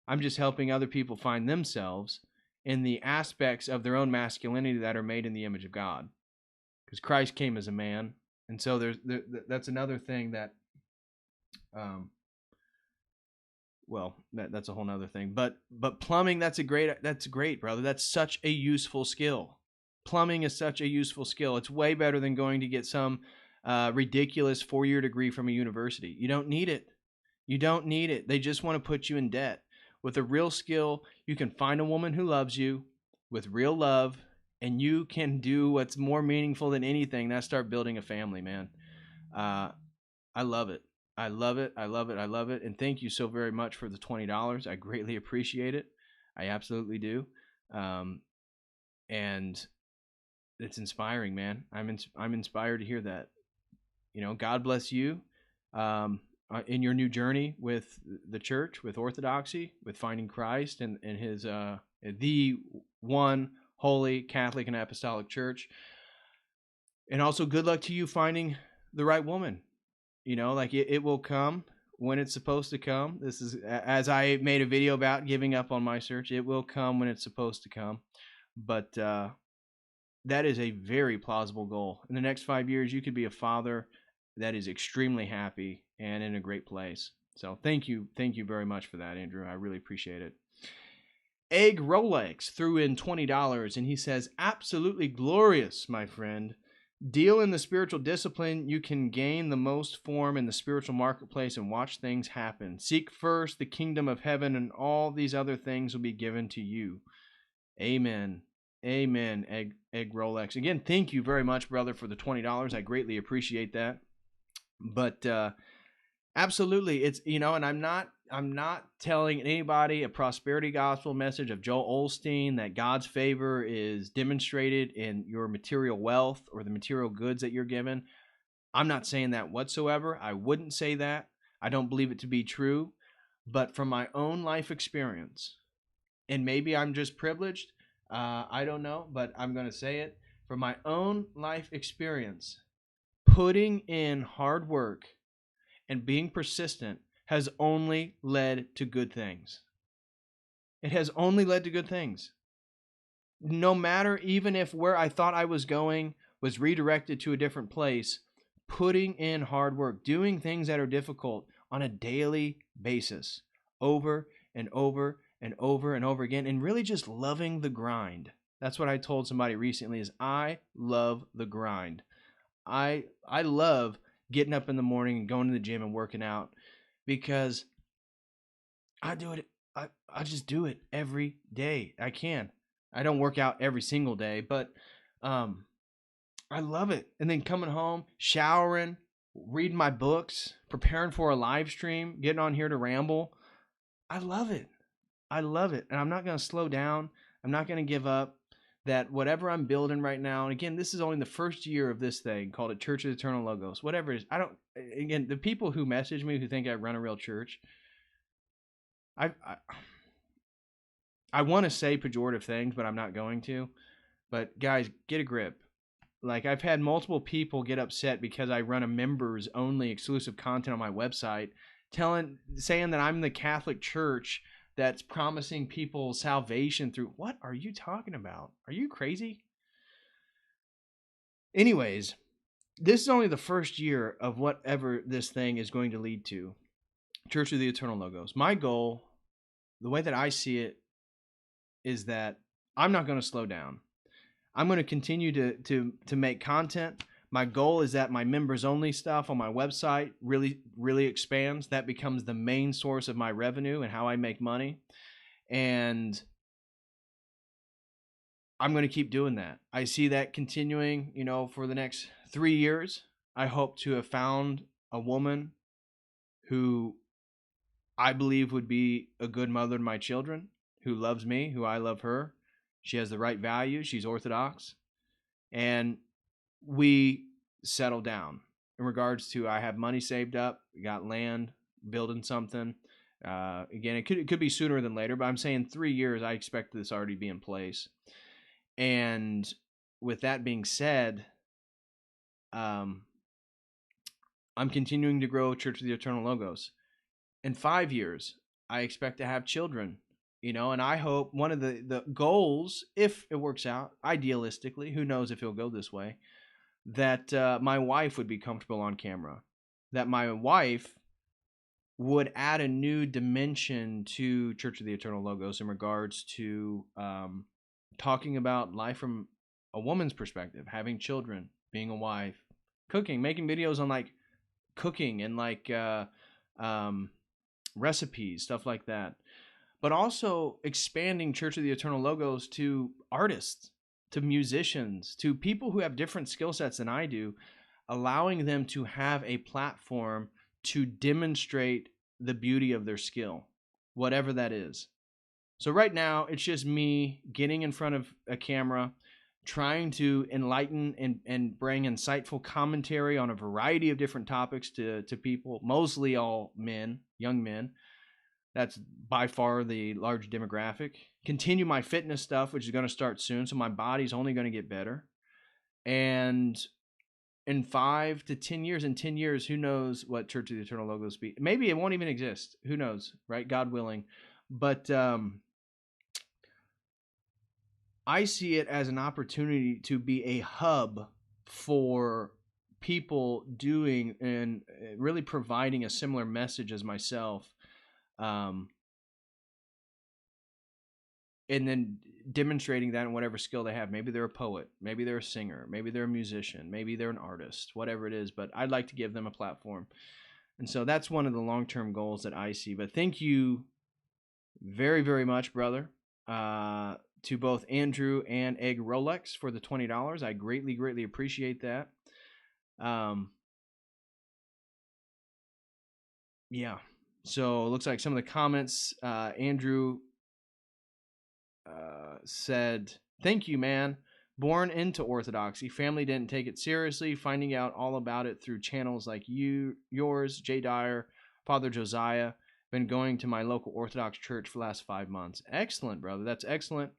I'm just helping other people find themselves in the aspects of their own masculinity that are made in the image of God. Because Christ came as a man. And so that's another thing that, that's a whole nother thing. But plumbing, that's great, brother. That's such a useful skill. Plumbing is such a useful skill. It's way better than going to get some ridiculous 4-year degree from a university. You don't need it. You don't need it. They just want to put you in debt. With a real skill, you can find a woman who loves you with real love, and you can do what's more meaningful than anything. That's start building a family, man. I love it. I love it. I love it. I love it. And thank you so very much for the $20. I greatly appreciate it. I absolutely do. And it's inspiring, man. I'm inspired to hear that. You know, God bless you in your new journey with the church, with orthodoxy, with finding Christ and his the one holy Catholic and Apostolic Church. And also good luck to you finding the right woman. You know, like it will come when it's supposed to come. This is, as I made a video about giving up on my search, it will come when it's supposed to come. But that is a very plausible goal. In the next 5 years, you could be a father that is extremely happy and in a great place. So thank you very much for that, Andrew. I really appreciate it. Egg Rolex threw in $20, and he says, "Absolutely glorious, my friend. Deal in the spiritual discipline. You can gain the most form in the spiritual marketplace and watch things happen. Seek first the kingdom of heaven, and all these other things will be given to you." Amen. Amen, Egg Rolex. Again, thank you very much, brother, for the $20. I greatly appreciate that. But absolutely, it's, you know, and I'm not telling anybody a prosperity gospel message of Joel Osteen that God's favor is demonstrated in your material wealth or the material goods that you're given. I'm not saying that whatsoever. I wouldn't say that. I don't believe it to be true. But from my own life experience, and maybe I'm just privileged, I don't know, but I'm going to say it. From my own life experience, putting in hard work and being persistent has only led to good things. It has only led to good things. No matter, even if where I thought I was going was redirected to a different place, putting in hard work, doing things that are difficult on a daily basis, over and over and over and over again, and really just loving the grind. That's what I told somebody recently, is I love the grind. I love getting up in the morning and going to the gym and working out, because I do it. I just do it every day. I can. I don't work out every single day, but I love it. And then coming home, showering, reading my books, preparing for a live stream, getting on here to ramble. I love it. I love it. And I'm not going to slow down. I'm not going to give up. That whatever I'm building right now, and again, this is only the first year of this thing, called it Church of Eternal Logos, whatever it is. Again, the people who message me who think I run a real church, I want to say pejorative things, but I'm not going to. But guys, get a grip. Like, I've had multiple people get upset because I run a members only exclusive content on my website, saying that I'm the Catholic Church that's promising people salvation through. What are you talking about? Are you crazy? Anyways, this is only the first year of whatever this thing is going to lead to. Church of the Eternal Logos. My goal, the way that I see it, is that I'm not going to slow down. I'm going to continue to make content. My goal is that my members only stuff on my website really expands. That becomes the main source of my revenue and how I make money. And I'm going to keep doing that. I see that continuing, for the next 3 years. I hope to have found a woman who I believe would be a good mother to my children, who loves me, who I love her. She has the right values. She's Orthodox. And we settle down in regards to, I have money saved up, got land, building something. Again, it could be sooner than later, but I'm saying 3 years, I expect this already be in place. And with that being said, I'm continuing to grow Church of the Eternal Logos. In 5 years, I expect to have children, and I hope one of the goals, if it works out, idealistically, who knows if it'll go this way, that my wife would be comfortable on camera, that my wife would add a new dimension to Church of the Eternal Logos in regards to talking about life from a woman's perspective, having children, being a wife, cooking, making videos on like cooking and like recipes, stuff like that. But also expanding Church of the Eternal Logos to artists, to musicians, to people who have different skill sets than I do, allowing them to have a platform to demonstrate the beauty of their skill, whatever that is. So right now, it's just me getting in front of a camera, trying to enlighten and bring insightful commentary on a variety of different topics to people, mostly all men, young men. That's by far the large demographic. Continue my fitness stuff, which is going to start soon, so my body's only going to get better. And in 5 to 10 years, who knows what Church of the Eternal Logos be? Maybe it won't even exist. Who knows, right? God willing. But I see it as an opportunity to be a hub for people doing and really providing a similar message as myself, and then demonstrating that in whatever skill they have. Maybe they're a poet, maybe they're a singer, maybe they're a musician, maybe they're an artist, whatever it is, but I'd like to give them a platform. And so that's one of the long-term goals that I see. But thank you very, very much, brother, to both Andrew and Egg Rolex for the $20. I greatly appreciate that. Yeah. So it looks like some of the comments, Andrew said, "Thank you, man. Born into Orthodoxy, family didn't take it seriously. Finding out all about it through channels like yours, Jay Dyer, Father Josiah. Been going to my local Orthodox church for the last 5 months." Excellent, brother. That's excellent.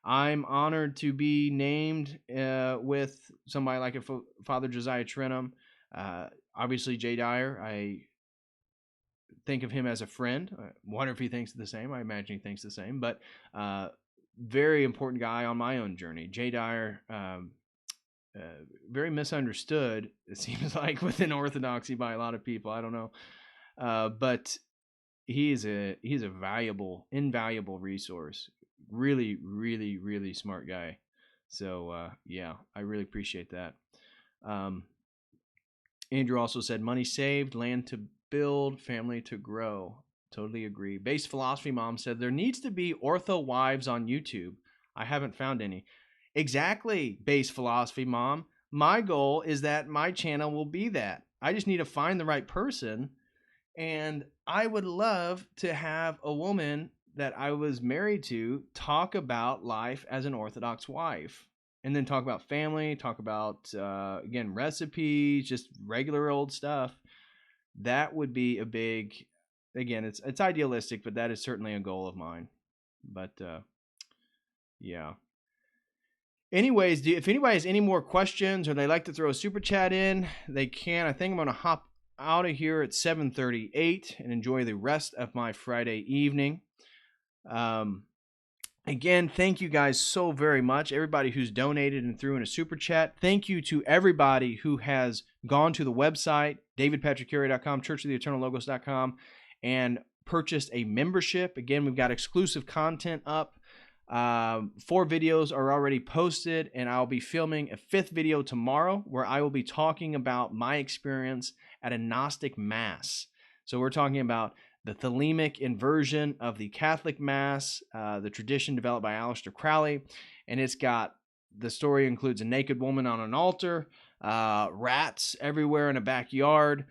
I'm honored to be named with somebody like Father Josiah Trenum. Obviously, Jay Dyer, I think of him as a friend. I wonder if he thinks the same. I imagine he thinks the same. But very important guy on my own journey. Jay Dyer, very misunderstood, it seems like, within Orthodoxy by a lot of people. I don't know. But he's a invaluable resource. Really smart guy. So yeah, I really appreciate that. Andrew also said, money saved, land to build, family to grow. Totally agree. Base Philosophy Mom said, there needs to be ortho wives on YouTube. I haven't found any. Exactly, Base Philosophy Mom. My goal is that my channel will be that. I just need to find the right person. And I would love to have a woman that I was married to talk about life as an Orthodox wife. And then talk about family, talk about, again, recipes, just regular old stuff. That would be a big, again, it's idealistic, but that is certainly a goal of mine. But Yeah. Anyways, if anybody has any more questions or they like to throw a super chat in, they can. I think I'm going to hop out of here at 7:38 and enjoy the rest of my Friday evening. Again, thank you guys so very much. Everybody who's donated and threw in a super chat. Thank you to everybody who has gone to the website, davidpatrickcarey.com, churchoftheeternallogos.com, and purchased a membership. Again, we've got exclusive content up. 4 videos are already posted, and I'll be filming a 5th video tomorrow where I will be talking about my experience at a Gnostic Mass. So we're talking about the thelemic inversion of the Catholic Mass, the tradition developed by Aleister Crowley, and the story includes a naked woman on an altar, rats everywhere in a backyard,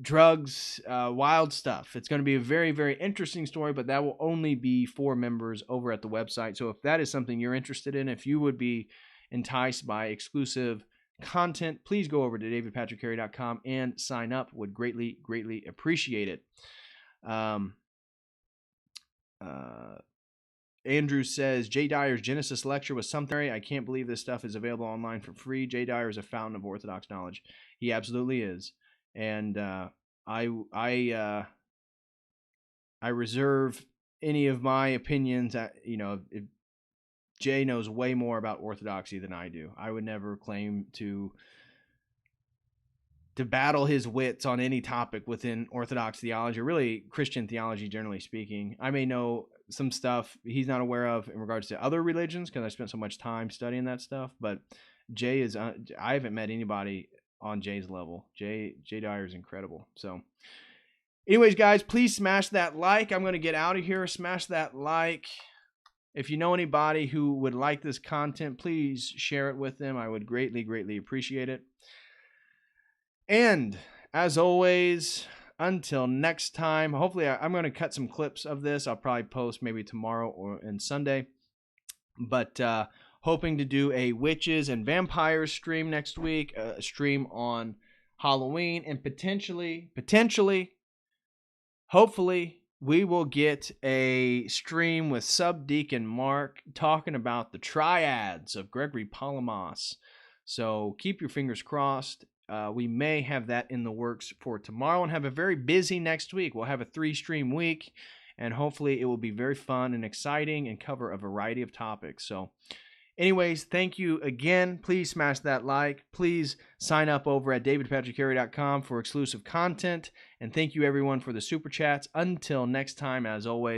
drugs, wild stuff. It's going to be a very, very interesting story, but that will only be for members over at the website. So if that is something you're interested in, if you would be enticed by exclusive content, please go over to davidpatrickcarey.com and sign up. Would greatly, greatly appreciate it. Andrew says, Jay Dyer's Genesis lecture was something. I can't believe this stuff is available online for free. Jay Dyer is a fountain of Orthodox knowledge. He absolutely is. And I reserve any of my opinions. If Jay knows way more about Orthodoxy than I do. I would never claim to battle his wits on any topic within Orthodox theology, or really Christian theology, generally speaking. I may know some stuff he's not aware of in regards to other religions because I spent so much time studying that stuff. But Jay is, I haven't met anybody on Jay's level. Jay Dyer is incredible. So anyways, guys, please smash that like. I'm going to get out of here. Smash that like. If you know anybody who would like this content, please share it with them. I would greatly, greatly appreciate it. And as always, until next time, hopefully I'm going to cut some clips of this. I'll probably post maybe tomorrow or Sunday. But hoping to do a witches and vampires stream next week, a stream on Halloween, and potentially, hopefully, we will get a stream with Subdeacon Mark talking about the triads of Gregory Palamas. So keep your fingers crossed. We may have that in the works for tomorrow and have a very busy next week. We'll have a 3-stream week, and hopefully it will be very fun and exciting and cover a variety of topics. So anyways, thank you again. Please smash that like. Please sign up over at davidpatrickcarey.com for exclusive content. And thank you, everyone, for the super chats. Until next time, as always,